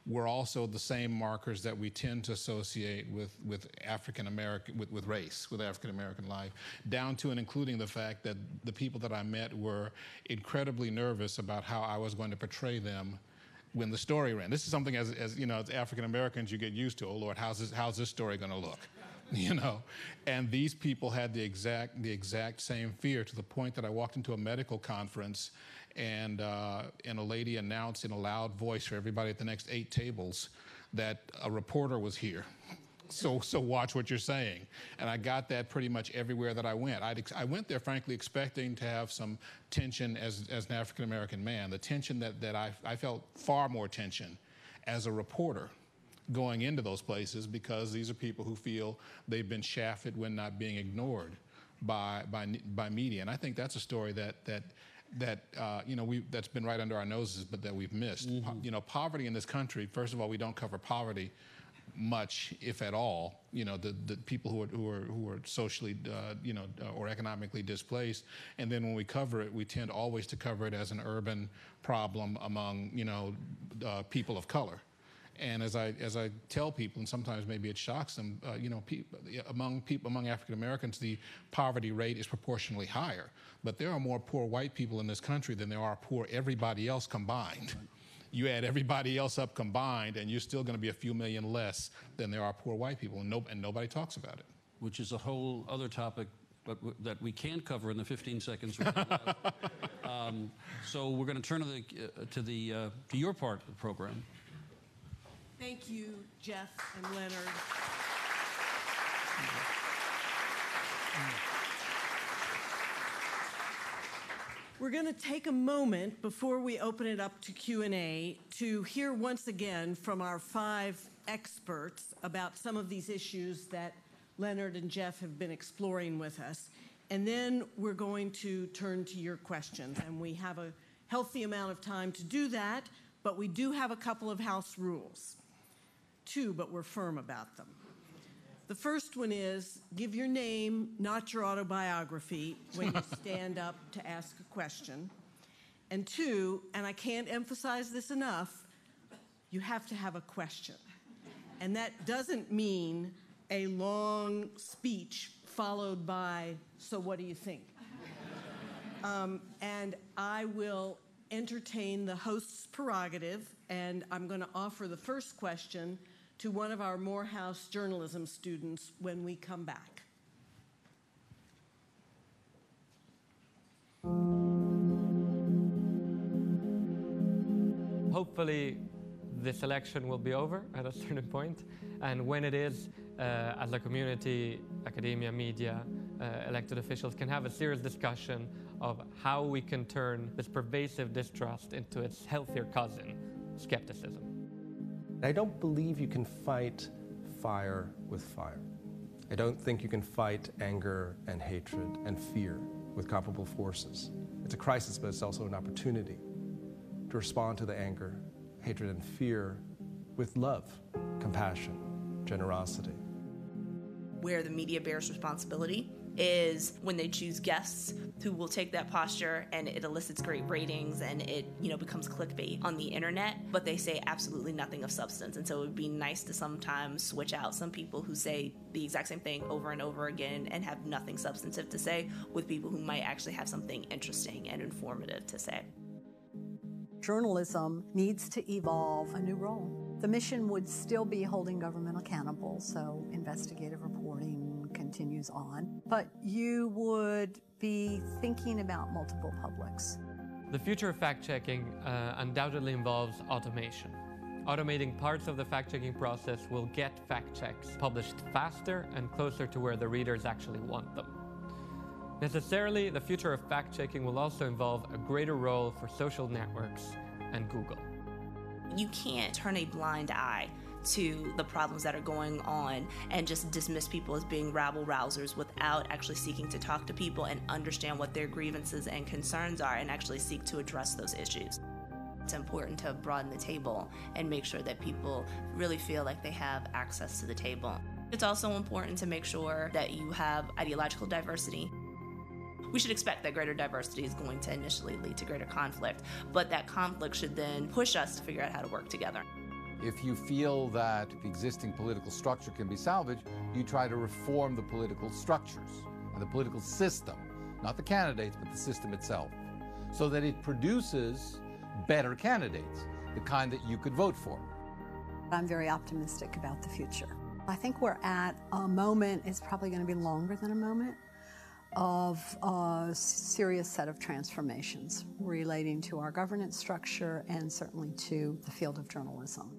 were also the same markers that we tend to associate with African American, with race, with African American life, down to and including the fact that the people that I met were incredibly nervous about how I was going to portray them when the story ran. This is something as you know, as African Americans, you get used to. Oh Lord, how's this story going to look? You know, and these people had the exact same fear, to the point that I walked into a medical conference and a lady announced in a loud voice for everybody at the next 8 tables that a reporter was here. So watch what you're saying. And I got that pretty much everywhere that I went. I went there, frankly, expecting to have some tension as an African-American man. The tension that I felt far more tension as a reporter going into those places, because these are people who feel they've been shafted when not being ignored by media. And I think that's a story that you know, that's been right under our noses, but that we've missed. Mm-hmm. You know, poverty in this country, first of all, we don't cover poverty much, if at all. You know, the people who are socially you know, or economically displaced, and then when we cover it, we tend always to cover it as an urban problem among, you know, people of color. And as I tell people, and sometimes maybe it shocks them, you know, among African Americans, the poverty rate is proportionally higher. But there are more poor white people in this country than there are poor everybody else combined. You add everybody else up combined, and you're still going to be a few million less than there are poor white people, and nobody talks about it. Which is a whole other topic that we can't cover in the 15 seconds. So we're going to turn to your part of the program. Thank you, Jeff and Leonard. We're going to take a moment before we open it up to Q&A to hear once again from our 5 experts about some of these issues that Leonard and Jeff have been exploring with us. And then we're going to turn to your questions. And we have a healthy amount of time to do that, but we do have a couple of house rules. 2, but we're firm about them. The first one is, give your name, not your autobiography, when you stand up to ask a question. And 2, and I can't emphasize this enough, you have to have a question. And that doesn't mean a long speech followed by, so what do you think? And I will entertain the host's prerogative, and I'm going to offer the first question to one of our Morehouse journalism students when we come back. Hopefully, this election will be over at a certain point, and when it is, as a community, academia, media, elected officials can have a serious discussion of how we can turn this pervasive distrust into its healthier cousin, skepticism. I don't believe you can fight fire with fire. I don't think you can fight anger and hatred and fear with comparable forces. It's a crisis, but it's also an opportunity to respond to the anger, hatred, and fear with love, compassion, generosity. Where the media bears responsibility is when they choose guests who will take that posture and it elicits great ratings and it, becomes clickbait on the internet, but they say absolutely nothing of substance. And so it would be nice to sometimes switch out some people who say the exact same thing over and over again and have nothing substantive to say with people who might actually have something interesting and informative to say. Journalism needs to evolve a new role. The mission would still be holding government accountable, so investigative reporting continues on, but you would be thinking about multiple publics. The future of fact-checking undoubtedly involves automation. Automating parts of the fact-checking process will get fact-checks published faster and closer to where the readers actually want them. Necessarily, the future of fact-checking will also involve a greater role for social networks and Google. You can't turn a blind eye to the problems that are going on and just dismiss people as being rabble-rousers without actually seeking to talk to people and understand what their grievances and concerns are and actually seek to address those issues. It's important to broaden the table and make sure that people really feel like they have access to the table. It's also important to make sure that you have ideological diversity. We should expect that greater diversity is going to initially lead to greater conflict, but that conflict should then push us to figure out how to work together. If you feel that the existing political structure can be salvaged, you try to reform the political structures and the political system, not the candidates, but the system itself, so that it produces better candidates, the kind that you could vote for. I'm very optimistic about the future. I think we're at a moment, it's probably going to be longer than a moment, of a serious set of transformations relating to our governance structure and certainly to the field of journalism.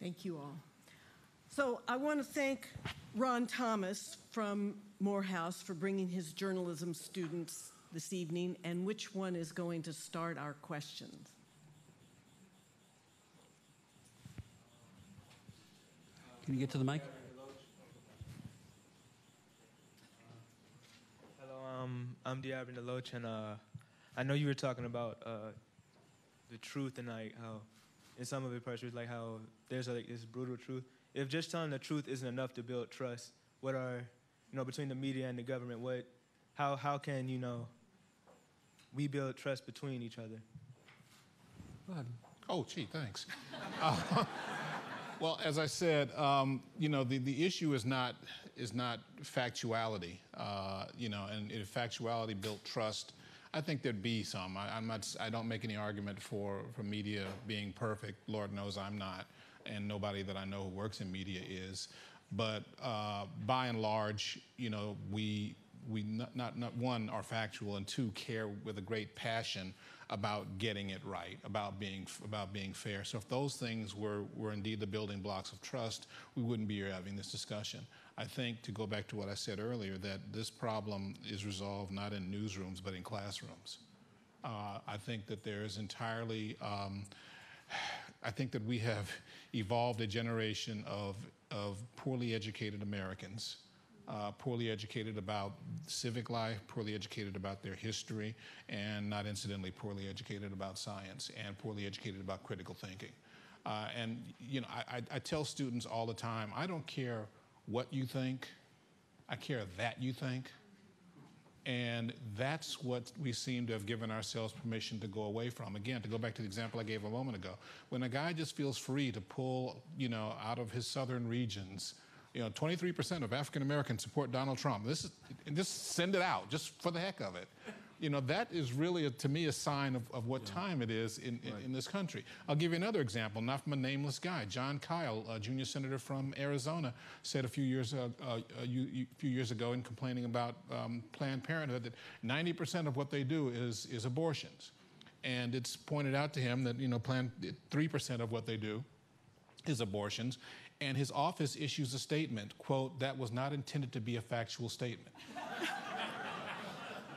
Thank you all. So I want to thank Ron Thomas from Morehouse for bringing his journalism students this evening, and which one is going to start our questions? Can you get to the mic? Hello, I'm Diablo Deloach, and I know you were talking about the truth and like how, in some of the pressures, like how there's like this brutal truth. If just telling the truth isn't enough to build trust, what are, between the media and the government, how can, we build trust between each other? Go ahead. Oh, gee, thanks. Well, as I said, the issue is not factuality, and if factuality built trust, I think there'd be some. I don't make any argument for media being perfect. Lord knows I'm not, and nobody that I know who works in media is. But by and large, we not one, are factual, and two, care with a great passion about getting it right, about being fair. So if those things were indeed the building blocks of trust, we wouldn't be here having this discussion. I think, to go back to what I said earlier, that this problem is resolved not in newsrooms but in classrooms. I think that there is entirely, I think that we have evolved a generation of poorly educated Americans, poorly educated about civic life, poorly educated about their history, and not incidentally poorly educated about science, and poorly educated about critical thinking. I tell students all the time, I don't care what you think, I care that you think. And that's what we seem to have given ourselves permission to go away from. Again, to go back to the example I gave a moment ago, when a guy just feels free to pull, out of his southern regions, 23% of African Americans support Donald Trump. Just send it out, just for the heck of it. That is really, to me, a sign of what time it is in this country. I'll give you another example, not from a nameless guy. John Kyle, a junior senator from Arizona, said a few years ago in complaining about Planned Parenthood that 90% of what they do is abortions. And it's pointed out to him that 3% of what they do his abortions, and his office issues a statement, quote, that was not intended to be a factual statement.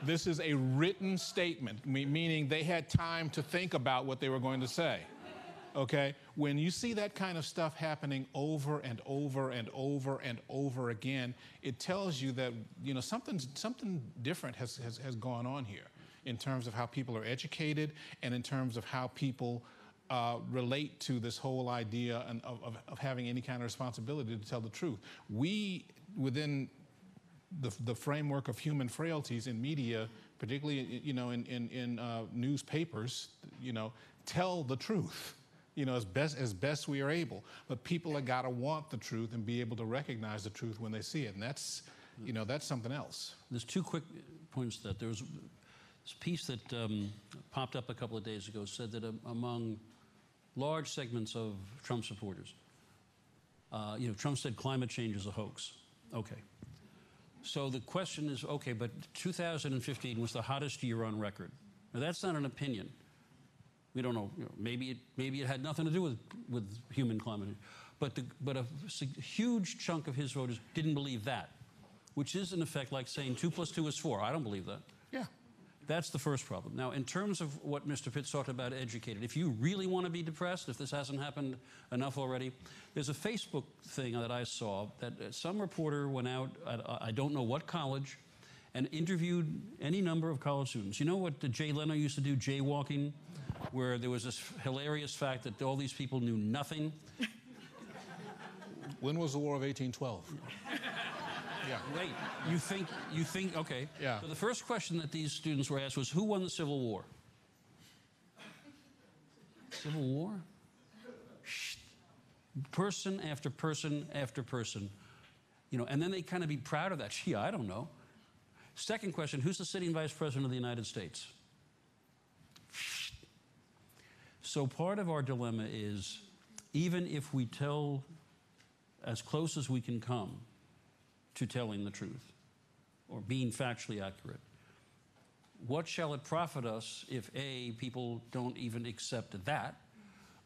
This is a written statement, meaning they had time to think about what they were going to say. Okay? When you see that kind of stuff happening over and over and over and over again, it tells you that, you know, something different has gone on here in terms of how people are educated and in terms of how people relate to this whole idea of having any kind of responsibility to tell the truth. We, within the framework of human frailties in media, particularly, you know, in newspapers, you know, tell the truth, you know, as best we are able. But people have got to want the truth and be able to recognize the truth when they see it, and that's, you know, that's something else. There's two quick points that there was this piece that popped up a couple of days ago, said that among large segments of Trump supporters, you know, Trump said climate change is a hoax. Okay. So the question is, okay, but 2015 was the hottest year on record. Now that's not an opinion. We don't know. You know, maybe it had nothing to do with human climate, but a huge chunk of his voters didn't believe that, which is in effect like saying 2 + 2 is 4. I don't believe that. Yeah. That's the first problem. Now, in terms of what Mr. Pitts talked about, educated, if you really want to be depressed, if this hasn't happened enough already, there's a Facebook thing that I saw that some reporter went out at I don't know what college and interviewed any number of college students. You know what Jay Leonard used to do, jaywalking, where there was this hilarious fact that all these people knew nothing? When was the War of 1812? Yeah. Wait, you think, okay. Yeah. So the first question that these students were asked was, who won the Civil War? Civil War? Person after person after person. You know, and then they kind of be proud of that. Gee, I don't know. Second question, who's the sitting vice president of the United States? So part of our dilemma is, even if we tell as close as we can come to telling the truth or being factually accurate, what shall it profit us if A, people don't even accept that,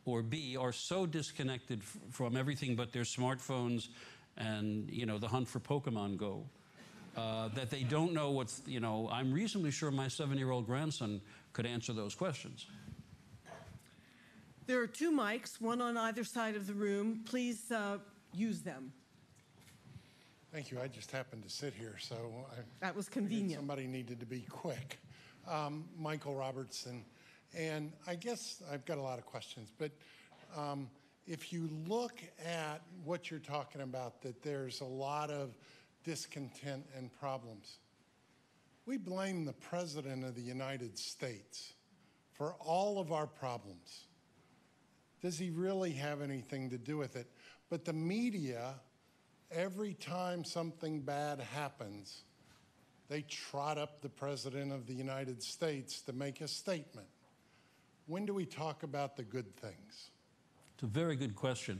or B, are so disconnected from everything but their smartphones and, you know, the hunt for Pokemon Go, that they don't know what's, you know, I'm reasonably sure my 7-year-old grandson could answer those questions. There are 2 mics, one on either side of the room. Please use them. Thank you. I just happened to sit here, so that was convenient. Somebody needed to be quick. Michael Robertson, and I guess I've got a lot of questions, but if you look at what you're talking about, that there's a lot of discontent and problems. We blame the President of the United States for all of our problems. Does he really have anything to do with it? But the media, every time something bad happens, they trot up the President of the United States to make a statement. When do we talk about the good things? It's a very good question.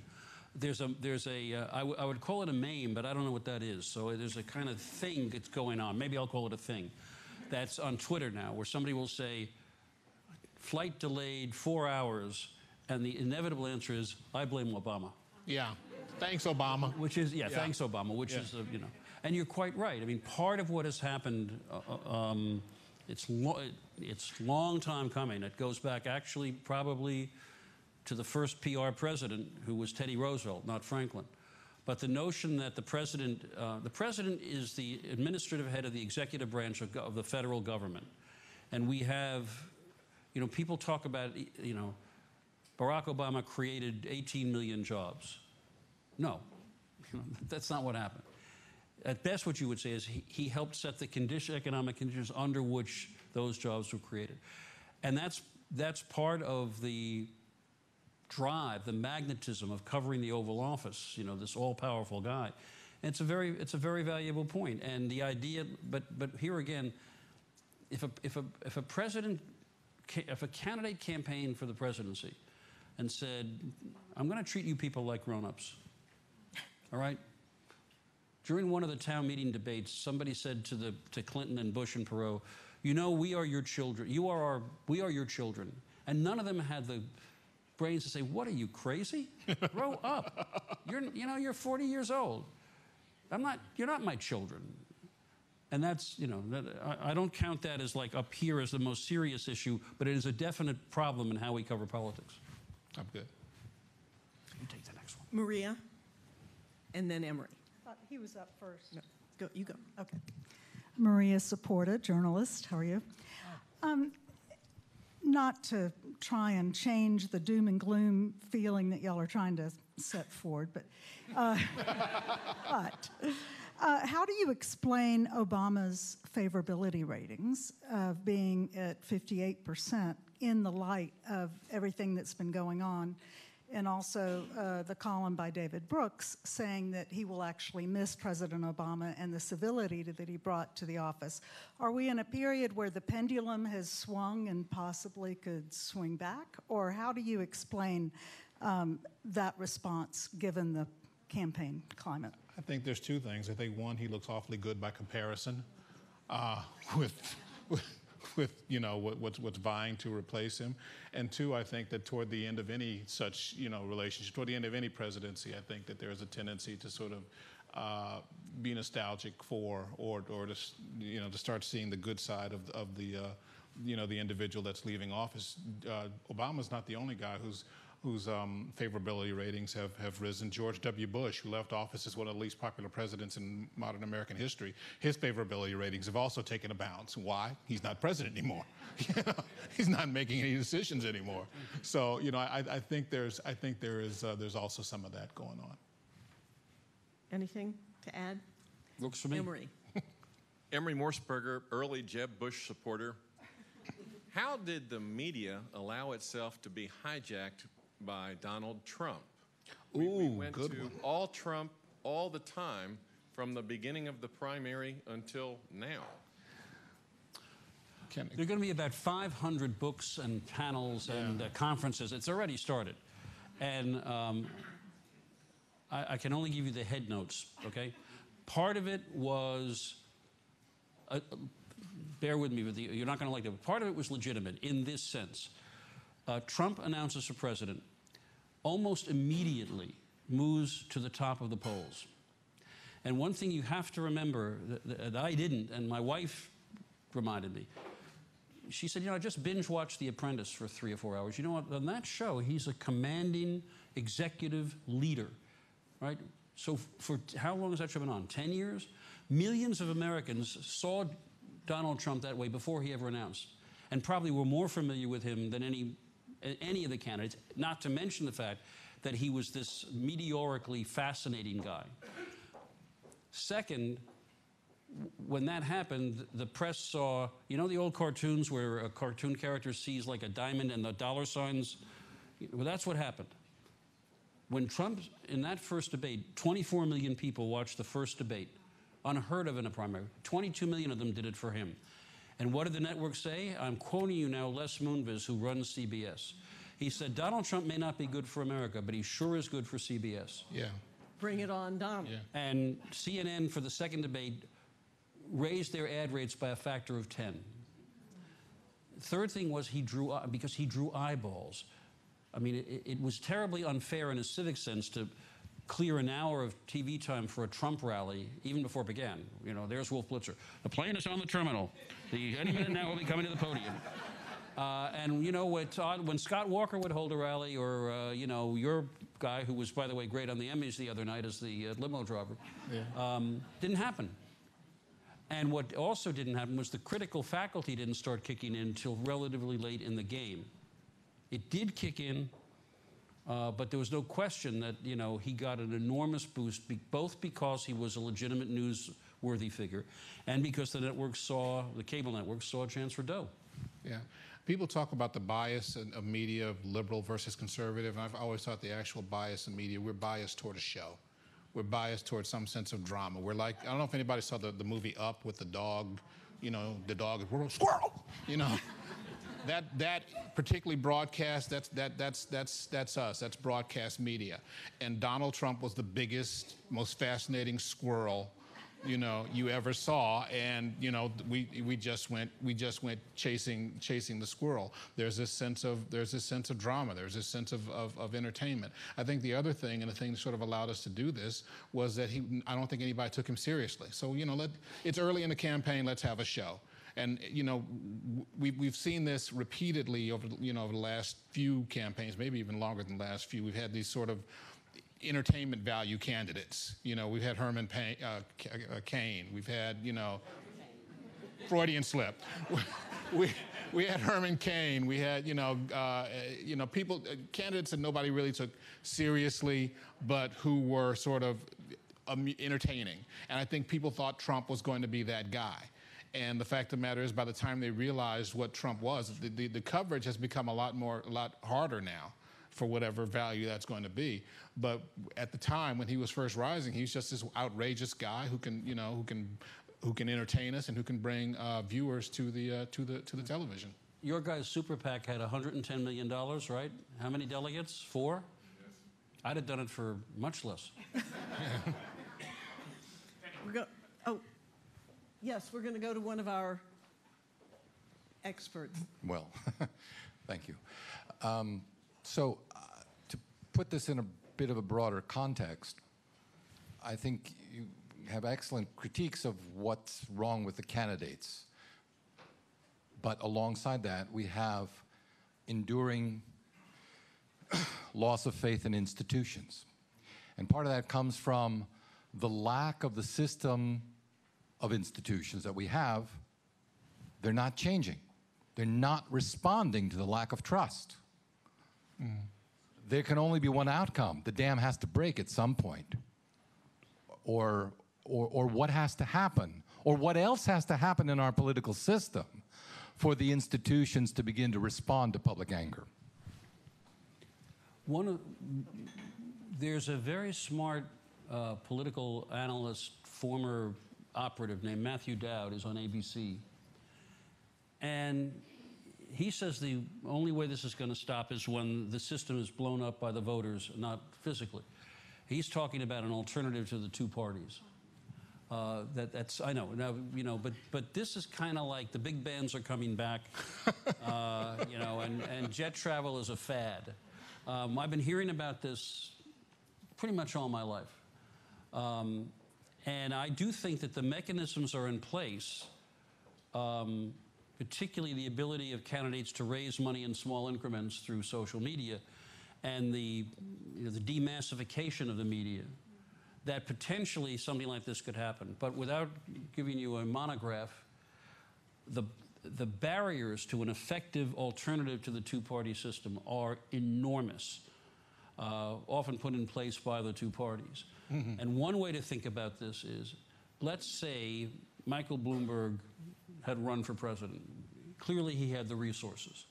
I would call it a meme, but I don't know what that is. So there's a kind of thing that's going on. Maybe I'll call it a thing. That's on Twitter now, where somebody will say, flight delayed 4 hours, and the inevitable answer is, I blame Obama. Yeah. Thanks, Obama. Which is, yeah, thanks, Obama, which is, you know. And you're quite right. I mean, part of what has happened, it's long time coming. It goes back actually probably to the first PR president, who was Teddy Roosevelt, not Franklin. But the notion that the president is the administrative head of the executive branch of the federal government. And we have, you know, people talk about, you know, Barack Obama created 18 million jobs. No, that's not what happened. At best, what you would say is he helped set the economic conditions under which those jobs were created. And that's part of the drive, the magnetism of covering the Oval Office, you know, this all-powerful guy. And it's a very valuable point. And the idea, but here again, if a candidate campaigned for the presidency and said, I'm going to treat you people like grown-ups, all right? During one of the town meeting debates, somebody said to Clinton and Bush and Perot, you know, we are your children. We are your children. And none of them had the brains to say, what are you, crazy? Grow up. You're 40 years old. You're not my children. And that's, I don't count that as like up here as the most serious issue, but it is a definite problem in how we cover politics. I'm good. You take the next one. Maria, and then Emery. He was up first. No, go, you go. Okay. Maria Saporta, journalist. How are you? Not to try and change the doom and gloom feeling that y'all are trying to set forward, but how do you explain Obama's favorability ratings of being at 58% in the light of everything that's been going on, and also the column by David Brooks saying that he will actually miss President Obama and the civility that he brought to the office? Are we in a period where the pendulum has swung and possibly could swing back? Or how do you explain that response given the campaign climate? I think there's two things. I think one, he looks awfully good by comparison with what's vying to replace him. And two, I think that toward the end of any such, relationship, toward the end of any presidency, I think that there's a tendency to sort of be nostalgic for, or to start seeing the good side of the individual that's leaving office. Obama's not the only guy whose favorability ratings have risen. George W. Bush, who left office as one of the least popular presidents in modern American history, his favorability ratings have also taken a bounce. Why? He's not president anymore. He's not making any decisions anymore. So, I think there's also some of that going on. Anything to add? Works for me. Emery. Emery Morseberger, early Jeb Bush supporter. How did the media allow itself to be hijacked by Donald Trump? We went to all Trump all the time from the beginning of the primary until now. There are going to be about 500 books and panels and conferences. It's already started. And I can only give you the head notes, okay? Part of it was, bear with me, you're not going to like that, but part of it was legitimate in this sense. Trump announces for president, almost immediately moves to the top of the polls. And one thing you have to remember that I didn't, and my wife reminded me, she said, I just binge-watched The Apprentice for 3 or 4 hours. You know what? On that show, he's a commanding executive leader, right? So for how long has that show been on? 10 years? Millions of Americans saw Donald Trump that way before he ever announced, and probably were more familiar with him than any of the candidates, not to mention the fact that he was this meteorically fascinating guy. Second, when that happened, the press saw, the old cartoons where a cartoon character sees like a diamond and the dollar signs? Well, that's what happened. When Trump, in that first debate, 24 million people watched the first debate, unheard of in a primary. 22 million of them did it for him. And what did the network say? I'm quoting you now, Les Moonves, who runs CBS. He said, Donald Trump may not be good for America, but he sure is good for CBS. Yeah. Bring it on, Donald. Yeah. And CNN, for the second debate, raised their ad rates by a factor of 10. Third thing was because he drew eyeballs. I mean, it was terribly unfair in a civic sense to clear an hour of TV time for a Trump rally, even before it began. There's Wolf Blitzer. The plane is on the terminal. Any minute now we'll be coming to the podium. And it's odd, when Scott Walker would hold a rally, or, your guy, who was, by the way, great on the Emmys the other night as the limo driver, didn't happen. And what also didn't happen was the critical faculty didn't start kicking in until relatively late in the game. It did kick in, but there was no question that, he got an enormous boost, both because he was a legitimate newsworthy figure and because the cable network saw a chance for dough. Yeah. People talk about the bias of media, of liberal versus conservative, and I've always thought the actual bias in media, we're biased toward a show. We're biased towards some sense of drama. We're like, I don't know if anybody saw the movie Up with the dog, the dog is, squirrel, That particularly broadcast, that's us. That's broadcast media. And Donald Trump was the biggest, most fascinating squirrel you ever saw, and we just went chasing the squirrel. There's this sense of drama. There's this sense of entertainment. I think the other thing, and the thing that sort of allowed us to do this, was that I don't think anybody took him seriously. So it's early in the campaign. Let's have a show. And we've seen this repeatedly over the last few campaigns, maybe even longer than the last few. We've had these sort of entertainment value candidates. We've had Herman Cain. We've had Freudian slip. We had Herman Cain. We had people, candidates that nobody really took seriously, but who were sort of entertaining. And I think people thought Trump was going to be that guy. And the fact of the matter is, by the time they realized what Trump was, the coverage has become a lot harder now for whatever value that's going to be. But at the time when he was first rising, he was just this outrageous guy who can entertain us and who can bring viewers to the television. Your guy's super PAC had $110 million, right? How many delegates? 4? Yes. I'd have done it for much less. Yes, we're going to go to one of our experts. Well, thank you. So to put this in a bit of a broader context, I think you have excellent critiques of what's wrong with the candidates. But alongside that, we have enduring loss of faith in institutions. And part of that comes from the lack of the system of institutions that we have. They're not changing. They're not responding to the lack of trust. There can only be one outcome. The dam has to break at some point. Or what has to happen? Or what else has to happen in our political system for the institutions to begin to respond to public anger? There's a very smart political analyst, former operative named Matthew Dowd, is on ABC. And he says the only way this is going to stop is when the system is blown up by the voters, not physically. He's talking about an alternative to the two parties. I know, now, but this is kind of like the big bands are coming back, and jet travel is a fad. I've been hearing about this pretty much all my life. And I do think that the mechanisms are in place, particularly the ability of candidates to raise money in small increments through social media and the demassification of the media, that potentially something like this could happen. But without giving you a monograph, the barriers to an effective alternative to the two-party system are enormous, often put in place by the two parties. And one way to think about this is, let's say Michael Bloomberg had run for president. Clearly he had the resources.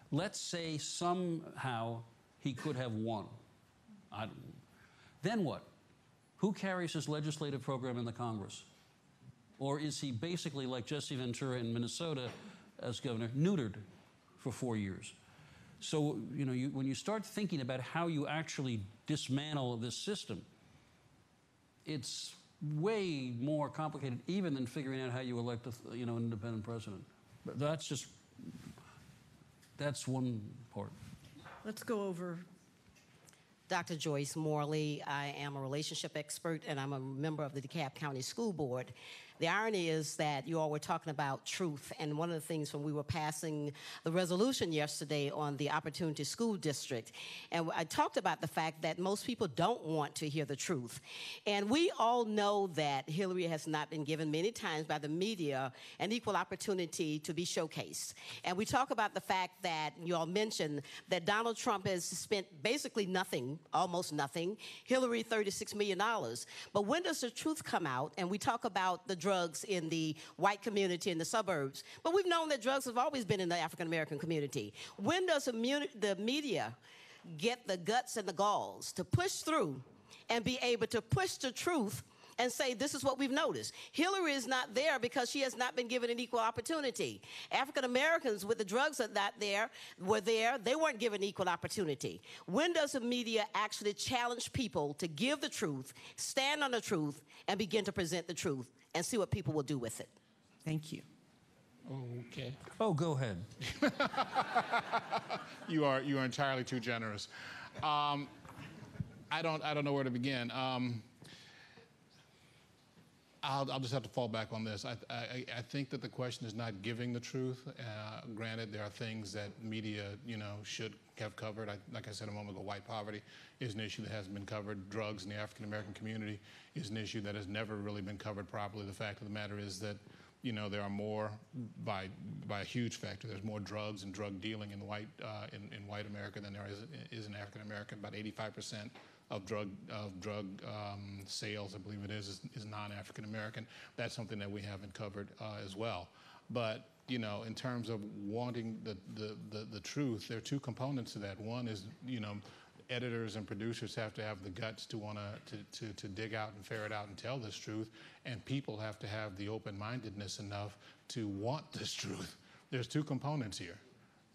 Let's say somehow he could have won. Then what? Who carries his legislative program in the Congress? Or is he basically like Jesse Ventura in Minnesota as governor, neutered for 4 years? So, when you start thinking about how you actually dismantle this system, it's way more complicated even than figuring out how you elect an independent president. But that's one part. Let's go over. Dr. Joyce Morley. I am a relationship expert, and I'm a member of the DeKalb County School Board. The irony is that you all were talking about truth, and one of the things when we were passing the resolution yesterday on the Opportunity School District, and I talked about the fact that most people don't want to hear the truth. And we all know that Hillary has not been given many times by the media an equal opportunity to be showcased. And we talk about the fact that you all mentioned that Donald Trump has spent basically nothing, almost nothing, Hillary $36 million. But when does the truth come out? And we talk about the drugs in the white community in the suburbs. But we've known that drugs have always been in the African-American community. When does the media get the guts and the galls to push through and be able to push the truth and say, this is what we've noticed. Hillary is not there because she has not been given an equal opportunity. African Americans with the drugs that not there were there. They weren't given equal opportunity. When does the media actually challenge people to give the truth, stand on the truth, and begin to present the truth and see what people will do with it? Thank you. Okay. Oh, go ahead. You are entirely too generous. I don't know where to begin. I'll just have to fall back on this. I think that the question is not giving the truth. Granted, there are things that media, should have covered. Like I said a moment ago, white poverty is an issue that hasn't been covered. Drugs in the African American community is an issue that has never really been covered properly. The fact of the matter is that, there are more, by a huge factor, there's more drugs and drug dealing in white America than there is in African America. About 85% of drug sales, I believe it is non-African American. That's something that we haven't covered as well. But in terms of wanting the truth, there are two components to that. One is editors and producers have to have the guts to want to dig out and ferret out and tell this truth, and people have to have the open-mindedness enough to want this truth. There's two components here.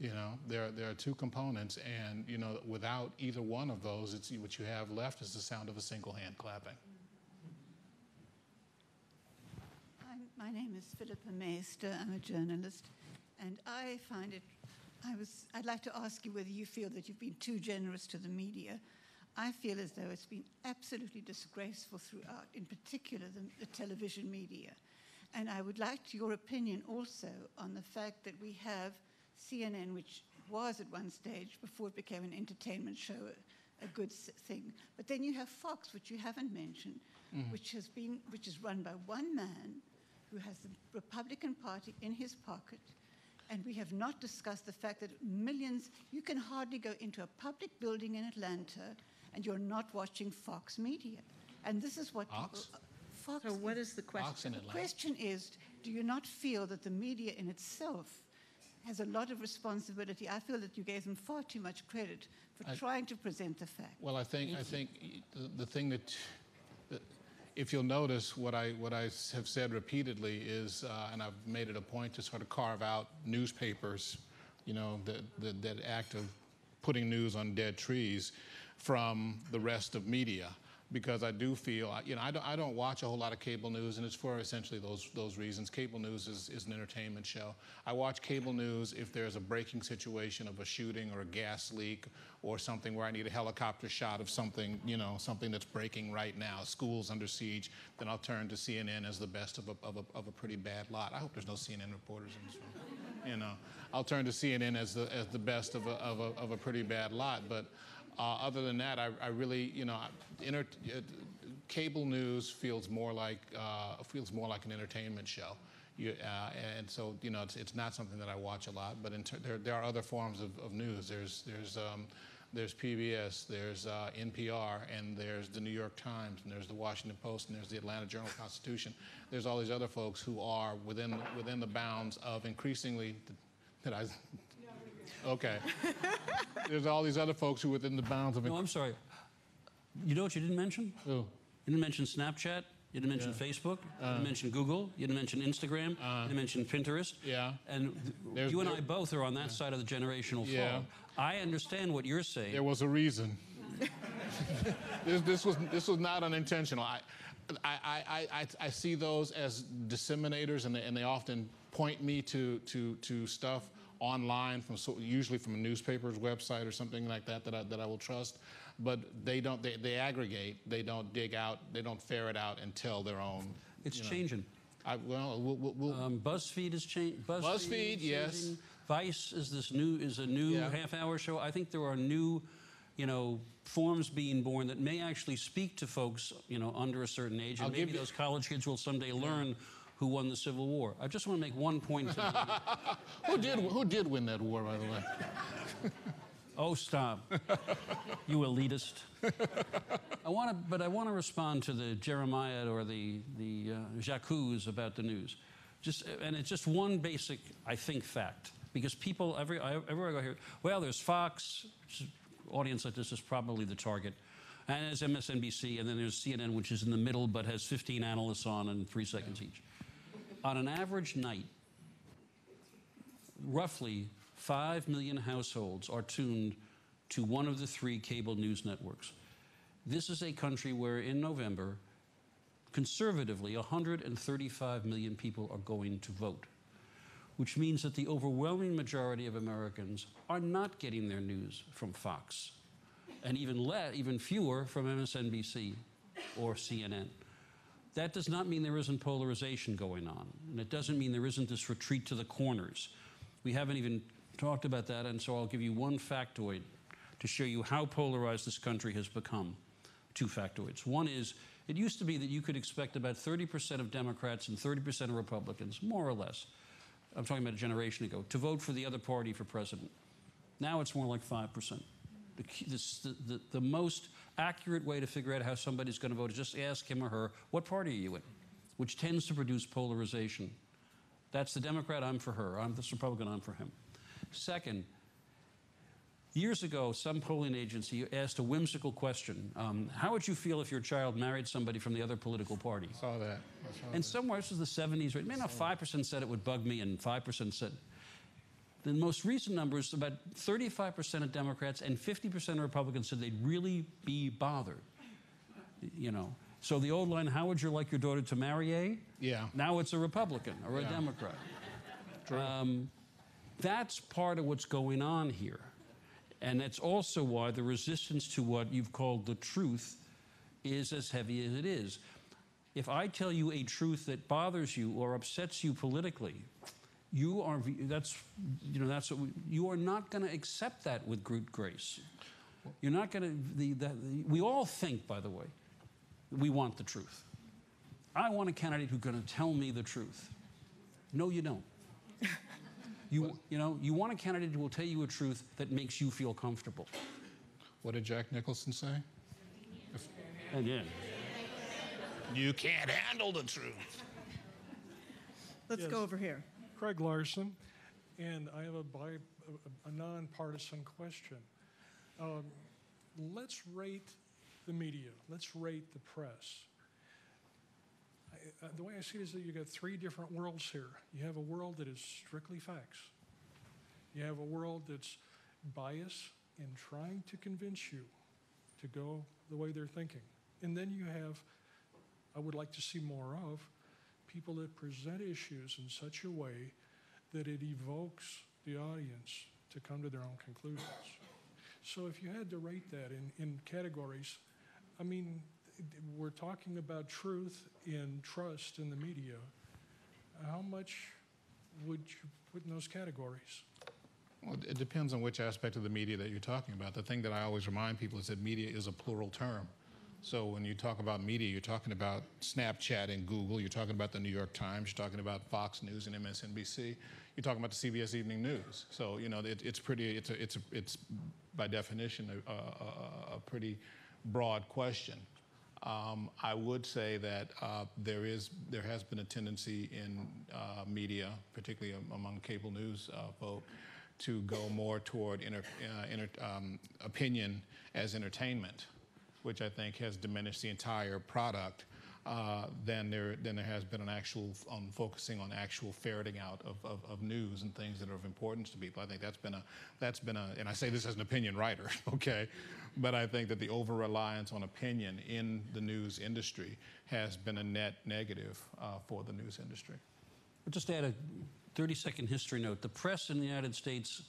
There are two components, and without either one of those, what you have left is the sound of a single hand clapping. My name is Philippa Meester. I'm a journalist, and I find it. I'd like to ask you whether you feel that you've been too generous to the media. I feel as though it's been absolutely disgraceful throughout, in particular the television media. And I would like your opinion also on the fact that we have CNN, which was at one stage, before it became an entertainment show, a good thing. But then you have Fox, which you haven't mentioned, which is run by one man who has the Republican Party in his pocket. And we have not discussed the fact that millions, you can hardly go into a public building in Atlanta and you're not watching Fox Media. And this is what Fox? Fox. So what is the question? Fox in The Atlanta. question is, do you not feel that the media in itself has a lot of responsibility? I feel that you gave them far too much credit for trying to present the fact. Well, I think the thing that if you'll notice, what I have said repeatedly is, and I've made it a point to sort of carve out newspapers, that act of putting news on dead trees from the rest of media. Because I do feel, I don't watch a whole lot of cable news, and it's for essentially those reasons. Cable news is an entertainment show. I watch cable news if there's a breaking situation of a shooting or a gas leak or something where I need a helicopter shot of something, something that's breaking right now. School's under siege. Then I'll turn to CNN as the best of a pretty bad lot. I hope there's no CNN reporters in this room. I'll turn to CNN as the best of a pretty bad lot. But other than that, I really, cable news feels more like an entertainment show, and so it's not something that I watch a lot. But there are other forms of news. There's PBS, there's NPR, and there's the New York Times, and there's the Washington Post, and there's the Atlanta Journal-Constitution. There's all these other folks who are within the bounds of increasingly. Okay. There's all these other folks who are within the bounds of. No, I'm sorry. You know what you didn't mention? Who? You didn't mention Snapchat. You didn't mention Facebook. You didn't mention Google. You didn't mention Instagram. You didn't mention Pinterest. Yeah. And you and I both are on that side of the generational fall. Yeah. I understand what you're saying. There was a reason. This was not unintentional. I see those as disseminators, and they often point me to stuff online usually from a newspaper's website or something like that I will trust. But they aggregate, they don't dig out, they don't ferret out and tell their own. It's changing. BuzzFeed is changing. BuzzFeed, yes. Vice is a new half-hour show. I think there are new, forms being born that may actually speak to folks, under a certain age, and maybe those college kids will someday learn who won the Civil War. I just want to make one point to Who did win that war, by the way? Oh, stop. You elitist. I want to respond to the Jeremiah or the Jacques about the news. And it's just one basic, I think, fact. Because people, everywhere I go here, well, there's Fox, audience like this is probably the target. And there's MSNBC, and then there's CNN, which is in the middle but has 15 analysts on and 3 seconds each. On an average night, roughly 5 million households are tuned to one of the 3 cable news networks. This is a country where in November, conservatively, 135 million people are going to vote, which means that the overwhelming majority of Americans are not getting their news from Fox, and even fewer from MSNBC or CNN. That does not mean there isn't polarization going on, and it doesn't mean there isn't this retreat to the corners. We haven't even talked about that, and so I'll give you one factoid to show you how polarized this country has become. 2 factoids. One is, it used to be that you could expect about 30% of Democrats and 30% of Republicans, more or less, I'm talking about a generation ago, to vote for the other party for president. Now it's more like 5%. The most accurate way to figure out how somebody's going to vote is just ask him or her, what party are you in? Which tends to produce polarization. That's the Democrat, I'm for her. I'm this Republican, I'm for him. Second, years ago, some polling agency asked a whimsical question. How would you feel if your child married somebody from the other political party? I saw that. And somewhere, this was the 70s, right? Maybe not 5% said it would bug me, and 5% said. The most recent numbers, about 35% of Democrats and 50% of Republicans said they'd really be bothered. You know, so the old line, how would you like your daughter to marry a? Yeah. Now it's a Republican or a Democrat. That's part of what's going on here. And that's also why the resistance to what you've called the truth is as heavy as it is. If I tell you a truth that bothers you or upsets you politically, you are not going to accept that with good grace. You're not going to. We all think, by the way, we want the truth. I want a candidate who's going to tell me the truth. No, you don't. You want a candidate who will tell you a truth that makes you feel comfortable. What did Jack Nicholson say? And yeah. You can't handle the truth. Let's go over here. Craig Larson, and I have a nonpartisan question. Let's rate the media. Let's rate the press. The way I see it is that you got 3 different worlds here. You have a world that is strictly facts. You have a world that's biased and trying to convince you to go the way they're thinking. And then you have, I would like to see more of, people that present issues in such a way that it evokes the audience to come to their own conclusions. So if you had to rate that in categories, I mean, we're talking about truth and trust in the media. How much would you put in those categories? Well, it depends on which aspect of the media that you're talking about. The thing that I always remind people is that media is a plural term. So when you talk about media, you're talking about Snapchat and Google, you're talking about the New York Times, you're talking about Fox News and MSNBC, you're talking about the CBS Evening News. So, you know, it's by definition a pretty broad question. I would say that there has been a tendency in media, particularly among cable news folk, to go more toward opinion as entertainment, which I think has diminished the entire product. Than there has been an actual focusing on actual ferreting out of news and things that are of importance to people. I think that's been a, and I say this as an opinion writer, okay, but I think that the over-reliance on opinion in the news industry has been a net negative for the news industry. I'll just add a 30-second history note. The press in the United States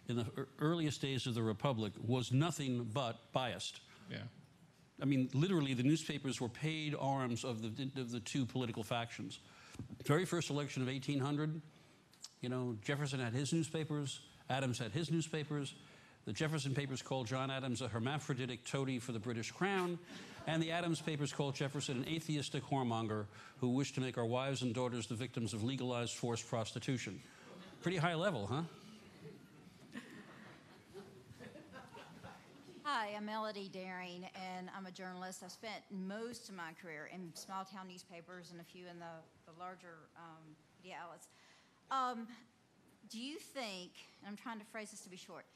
in the earliest days of the Republic was nothing but biased. Yeah. I mean, literally, the newspapers were paid arms of the 2 political factions. Very first election of 1800, you know, Jefferson had his newspapers, Adams had his newspapers. The Jefferson papers called John Adams a hermaphroditic toady for the British crown, and the Adams papers called Jefferson an atheistic whoremonger who wished to make our wives and daughters the victims of legalized forced prostitution. Pretty high level, huh? Hi, I'm Melody Daring, and I'm a journalist. I spent most of my career in small-town newspapers and a few in the larger media outlets. Do you think, and I'm trying to phrase this to be short,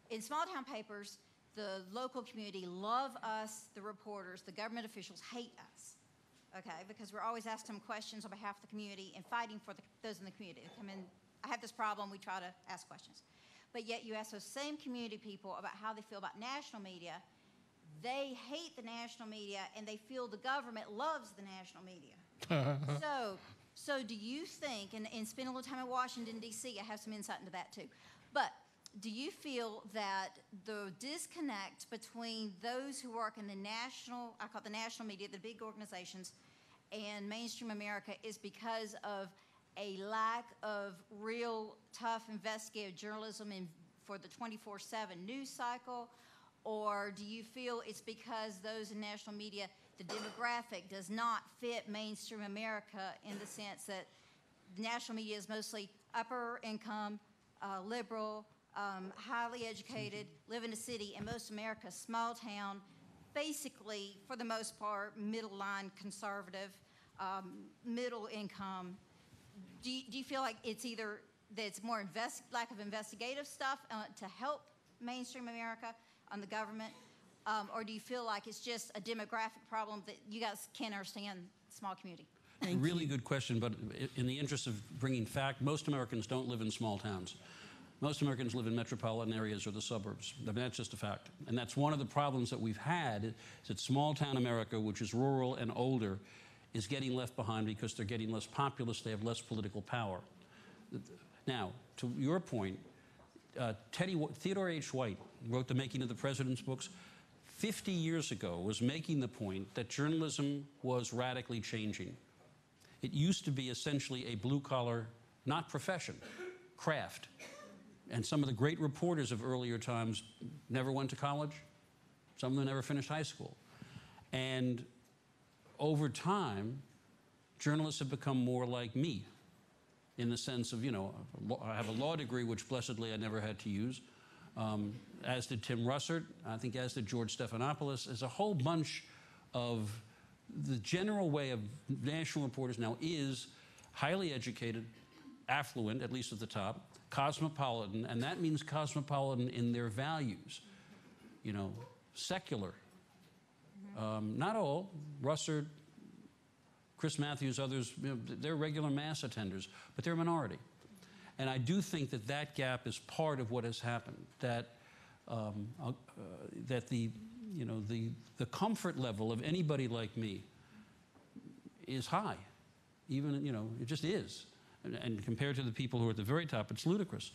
in small-town papers, the local community love us, the reporters, the government officials hate us, okay, because we're always asking them questions on behalf of the community and fighting for those in the community. They come in, I have this problem, we try to ask questions. But yet you ask those same community people about how they feel about national media, they hate the national media and they feel the government loves the national media. So do you think, and spend a little time in Washington, D.C., I have some insight into that too, but do you feel that the disconnect between those who work in the national, I call it the national media, the big organizations, and mainstream America is because of a lack of real tough investigative journalism for the 24/7 news cycle? Or do you feel it's because those in national media, the demographic does not fit mainstream America in the sense that national media is mostly upper income, liberal, highly educated, live in a city, and most of America, small town, basically, for the most part, middle line conservative, middle income. Do you feel like it's either that it's more lack of investigative stuff to help mainstream America on the government, or do you feel like it's just a demographic problem that you guys can't understand small community? Really good question, but in the interest of bringing fact, most Americans don't live in small towns. Most Americans live in metropolitan areas or the suburbs. I mean, that's just a fact. And that's one of the problems that we've had, is that small town America, which is rural and older, is getting left behind because they're getting less populous, they have less political power. Now, to your point, Theodore H. White wrote The Making of the President's books. 50 years ago was making the point that journalism was radically changing. It used to be essentially a blue-collar, not profession, craft. And some of the great reporters of earlier times never went to college. Some of them never finished high school. And over time, journalists have become more like me, in the sense of, I have a law degree, which blessedly I never had to use, as did Tim Russert, I think as did George Stephanopoulos. There's a whole bunch of the general way of national reporters now is highly educated, affluent, at least at the top, cosmopolitan, and that means cosmopolitan in their values, secular. Not all. Russert, Chris Matthews, others, they're regular mass attenders, but they're a minority. And I do think that that gap is part of what has happened, that the comfort level of anybody like me is high. Even, it just is. And compared to the people who are at the very top, it's ludicrous.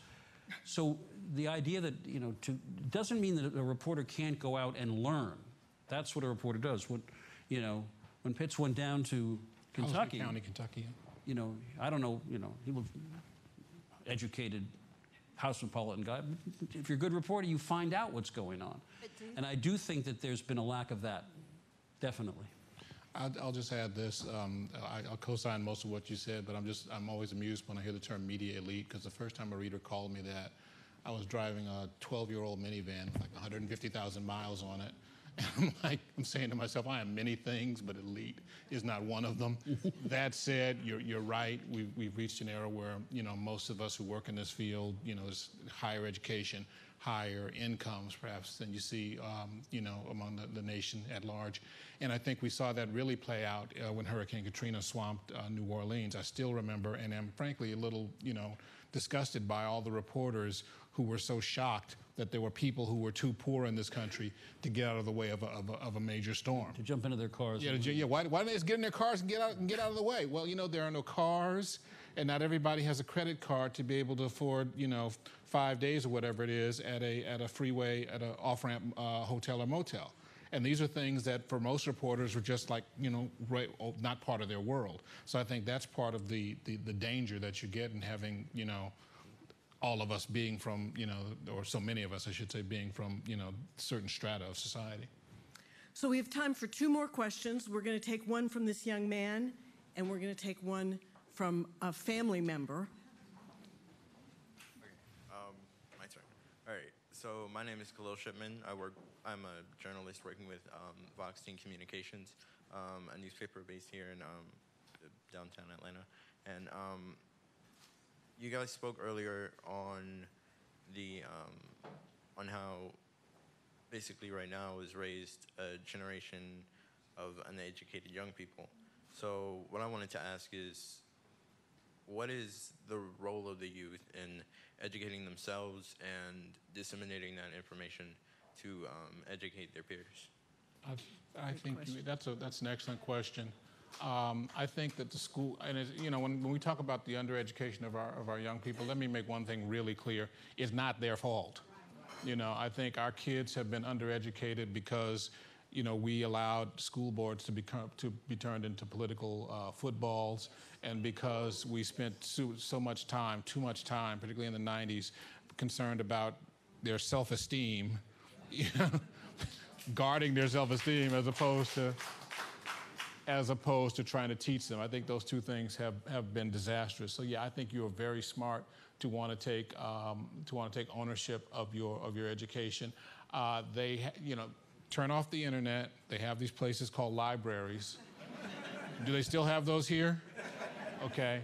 So the idea that, doesn't mean that a reporter can't go out and learn. That's what a reporter does. When Pitts went down to Kentucky, County, Kentucky. I don't know, he was educated, cosmopolitan guy. If you're a good reporter, you find out what's going on. And I do think that there's been a lack of that, definitely. I'll just add this. I'll co-sign most of what you said, but I'm always amused when I hear the term media elite, because the first time a reader called me that, I was driving a 12-year-old minivan, like 150,000 miles on it. And I'm saying to myself, I am many things, but elite is not one of them. That said, you're right. We've reached an era where, most of us who work in this field, there's higher education, higher incomes perhaps than you see, among the nation at large. And I think we saw that really play out when Hurricane Katrina swamped New Orleans. I still remember, and am frankly a little, disgusted by all the reporters who were so shocked that there were people who were too poor in this country to get out of the way of a major storm. To jump into their cars. Yeah, why don't they just get in their cars and get out of the way? Well, there are no cars, and not everybody has a credit card to be able to afford, 5 days or whatever it is at a freeway, at an off-ramp hotel or motel. And these are things that for most reporters were just like, not part of their world. So I think that's part of the danger that you get in having, all of us being from, or so many of us, I should say, being from, certain strata of society. So we have time for 2 more questions. We're going to take one from this young man, and we're going to take one from a family member. My turn. All right. So my name is Khalil Shipman. I'm a journalist working with Vox Teen Communications, a newspaper based here in downtown Atlanta. And you guys spoke earlier on the on how basically right now has raised a generation of uneducated young people. So what I wanted to ask is, what is the role of the youth in educating themselves and disseminating that information to educate their peers? I think that's an excellent question. I think that the school, and when we talk about the undereducation of our young people, let me make one thing really clear: it's not their fault. I think our kids have been undereducated because we allowed school boards to be turned into political footballs, and because we spent so much time, too much time, particularly in the 90s, concerned about their self-esteem, guarding their self-esteem as opposed to trying to teach them. I think those two things have been disastrous. So yeah, I think you are very smart to want to take ownership of your education. Turn off the internet. They have these places called libraries. Do they still have those here? Okay.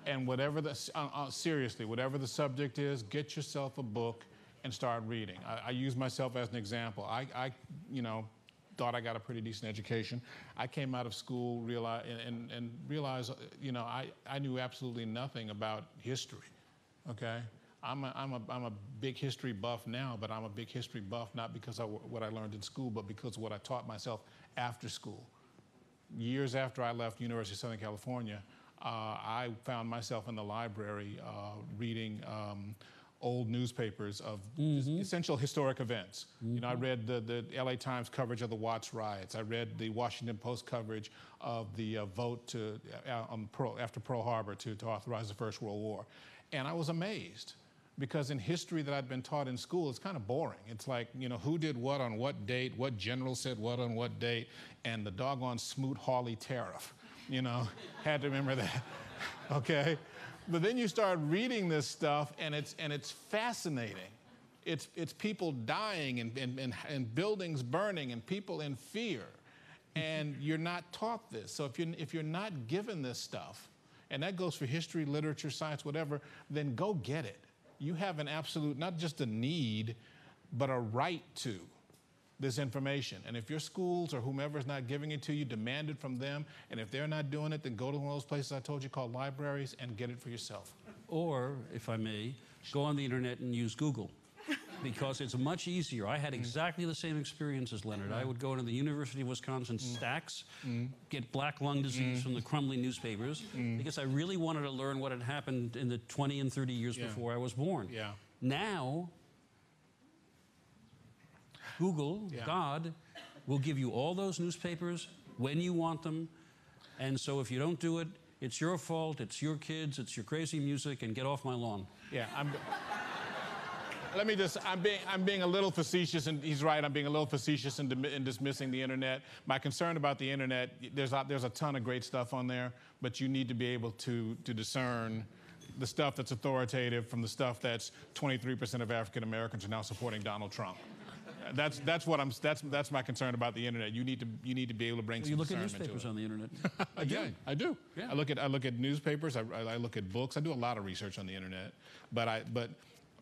And seriously, whatever the subject is, get yourself a book and start reading. I use myself as an example. I thought I got a pretty decent education. I came out of school realized I knew absolutely nothing about history. Okay. I'm a big history buff now, but I'm a big history buff not because of what I learned in school, but because of what I taught myself after school. Years after I left University of Southern California, I found myself in the library reading old newspapers of essential historic events. I read the LA Times coverage of the Watts riots. I read the Washington Post coverage of the vote after Pearl Harbor to authorize the First World War. And I was amazed, because in history that I'd been taught in school, it's kind of boring. It's like, who did what on what date, what general said what on what date, and the doggone Smoot-Hawley tariff, had to remember that, okay? But then you start reading this stuff, and it's fascinating. It's people dying and buildings burning and people in fear, and you're not taught this. So if you're not given this stuff, and that goes for history, literature, science, whatever, then go get it. You have an absolute, not just a need, but a right to this information. And if your schools or whomever is not giving it to you, demand it from them. And if they're not doing it, then go to one of those places I told you called libraries and get it for yourself. Or, if I may, go on the internet and use Google, because it's much easier. I had exactly the same experience as Leonard. I would go into the University of Wisconsin stacks, get black lung disease from the crumbly newspapers, because I really wanted to learn what had happened in the 20 and 30 years before I was born. Yeah. Now, Google, God, will give you all those newspapers when you want them. And so if you don't do it, it's your fault, it's your kids, it's your crazy music, and get off my lawn. Yeah, I'm being a little facetious, and he's right, I'm being a little facetious in dismissing the internet. My concern about the internet, there's a ton of great stuff on there, but you need to be able to discern the stuff that's authoritative from the stuff that's 23% of African Americans are now supporting Donald Trump. That's my concern about the internet. You need to be able to bring some discernment to it. You look at newspapers on the internet. I do. Yeah. I look at newspapers. I look at books. I do a lot of research on the internet. But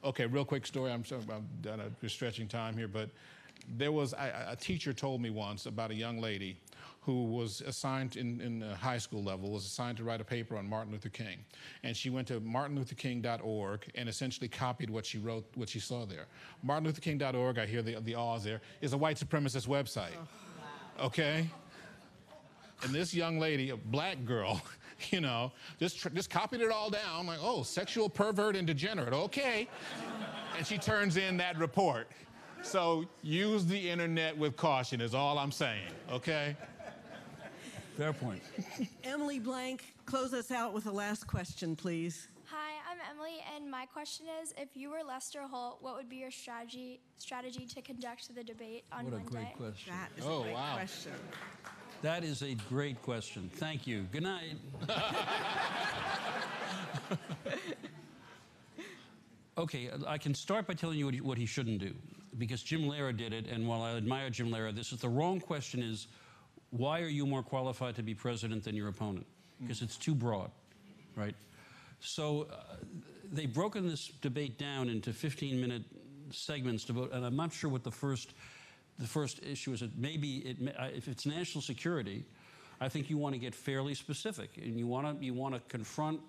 okay, real quick story. I'm stretching time here, but there was a teacher told me once about a young lady who was assigned in high school level, was assigned to write a paper on Martin Luther King. And she went to martinlutherking.org and essentially copied what she wrote, what she saw there. martinlutherking.org, I hear the awes there, is a white supremacist website, okay? And this young lady, a black girl, just copied it all down, like, oh, sexual pervert and degenerate, okay. And she turns in that report. So use the internet with caution is all I'm saying, okay? Fair point. Emily Blank, close us out with the last question, please. Hi, I'm Emily, and my question is, if you were Lester Holt, what would be your strategy to conduct the debate on Monday? What a great question. That is a great question. That is a great question. Thank you. Good night. Okay, I can start by telling you what he shouldn't do, because Jim Lehrer did it, and while I admire Jim Lehrer, this is the wrong question is, why are you more qualified to be president than your opponent? Because it's too broad, right? So they've broken this debate down into 15-minute segments to vote, and I'm not sure what the first the first issue is that maybe if it's national security, I think you want to get fairly specific, and you want to confront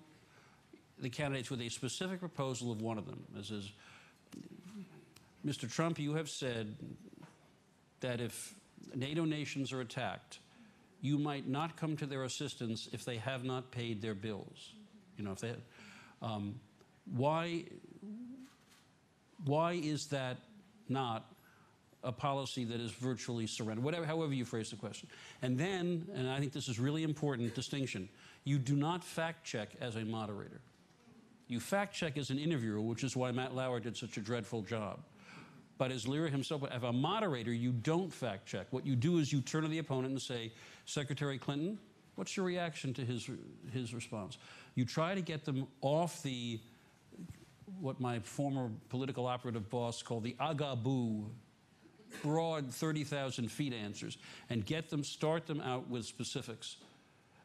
the candidates with a specific proposal of one of them. This is, Mr. Trump, you have said that if NATO nations are attacked, you might not come to their assistance if they have not paid their bills. You know, if they, why is that not a policy that is virtually surrender? Whatever, however you phrase the question. And then, and I think this is really important distinction, you do not fact check as a moderator. You fact check as an interviewer, which is why Matt Lauer did such a dreadful job. But as Lear himself, as a moderator, you don't fact check. What you do is you turn to the opponent and say, Secretary Clinton, what's your reaction to his response? You try to get them off the, what my former political operative boss called the agaboo, broad 30,000 feet answers, and start them out with specifics.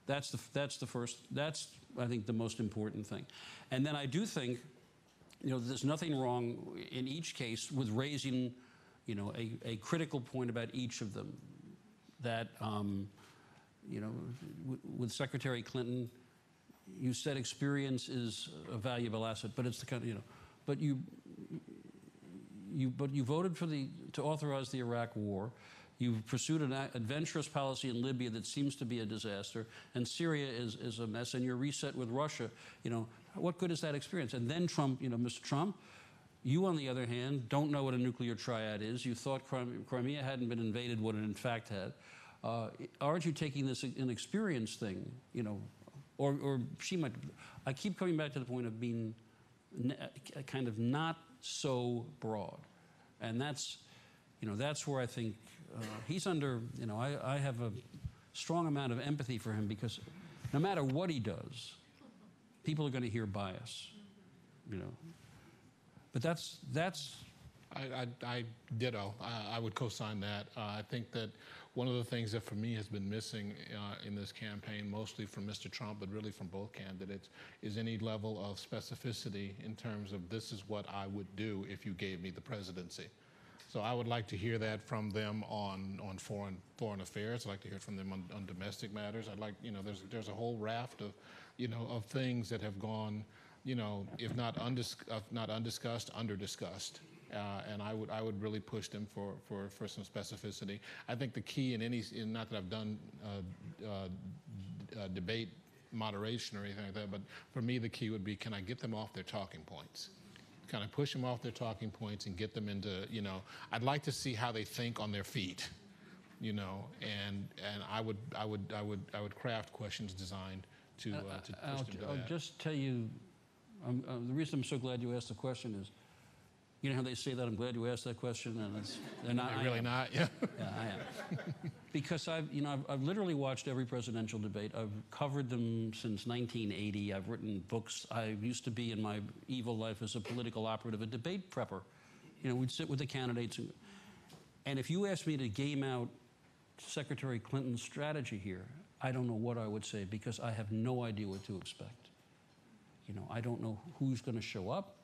That's the first, that's, I think, the most important thing. And then I do think, you know, there's nothing wrong in each case with raising, you know, a critical point about each of them. That, you know, with Secretary Clinton, you said experience is a valuable asset, but it's the kind of, you know, but you voted for to authorize the Iraq War. You've pursued an adventurous policy in Libya that seems to be a disaster, and Syria is a mess, and you're reset with Russia. You know, what good is that experience? And then Trump, you know, Mr. Trump, you, on the other hand, don't know what a nuclear triad is. You thought Crimea hadn't been invaded, what it in fact had. Aren't you taking this inexperienced thing, you know, or she might, I keep coming back to the point of being kind of not so broad. And that's, you know, that's where I think he's under, you know, I have a strong amount of empathy for him, because no matter what he does, people are going to hear bias, you know. But that's I ditto. I would co-sign that. I think that one of the things that for me has been missing in this campaign, mostly from Mr. Trump, but really from both candidates, is any level of specificity in terms of this is what I would do if you gave me the presidency. So I would like to hear that from them on foreign affairs. I'd like to hear from them on domestic matters. I'd like, you know, there's a whole raft of, you know, of things that have gone, you know, if not undiscussed, under-discussed. And I would really push them for some specificity. I think the key in not that I've done debate moderation or anything like that, but for me the key would be, can I get them off their talking points? Kind of push them off their talking points and get them into, you know, I'd like to see how they think on their feet, you know, and I would craft questions designed to push them to that. I'll just tell you, the reason I'm so glad you asked the question is, you know how they say that, I'm glad you asked that question, and they're not. They're really not, yeah. Yeah, I am. Because I've literally watched every presidential debate. I've covered them since 1980. I've written books. I used to be in my evil life as a political operative, a debate prepper. You know, we'd sit with the candidates, and if you asked me to game out Secretary Clinton's strategy here, I don't know what I would say, because I have no idea what to expect. You know, I don't know who's going to show up.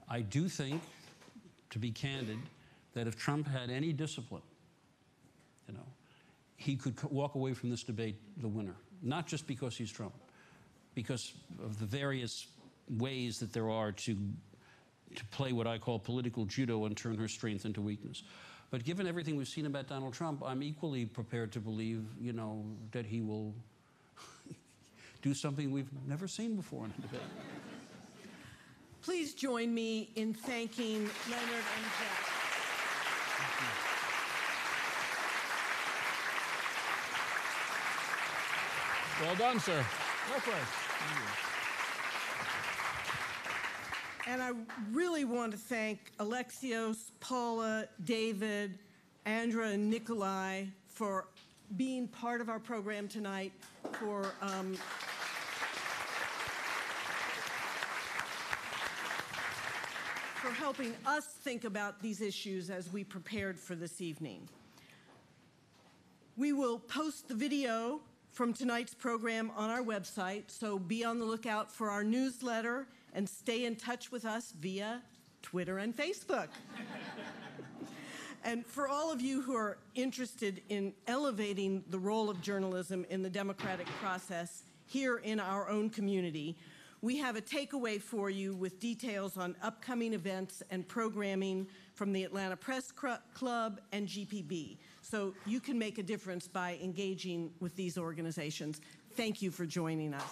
I do think, to be candid, that if Trump had any discipline, you know, he could walk away from this debate the winner. Not just because he's Trump, because of the various ways that there are to play what I call political judo and turn her strength into weakness. But given everything we've seen about Donald Trump, I'm equally prepared to believe, you know, that he will do something we've never seen before in a debate. Please join me in thanking Leonard and Jeff. Well done, sir. Likewise. And I really want to thank Alexios, Paula, David, Andra, and Nikolai for being part of our program tonight, for helping us think about these issues as we prepared for this evening. We will post the video from tonight's program on our website, so be on the lookout for our newsletter and stay in touch with us via Twitter and Facebook. And for all of you who are interested in elevating the role of journalism in the democratic process here in our own community, we have a takeaway for you with details on upcoming events and programming from the Atlanta Press Club and GPB. So you can make a difference by engaging with these organizations. Thank you for joining us.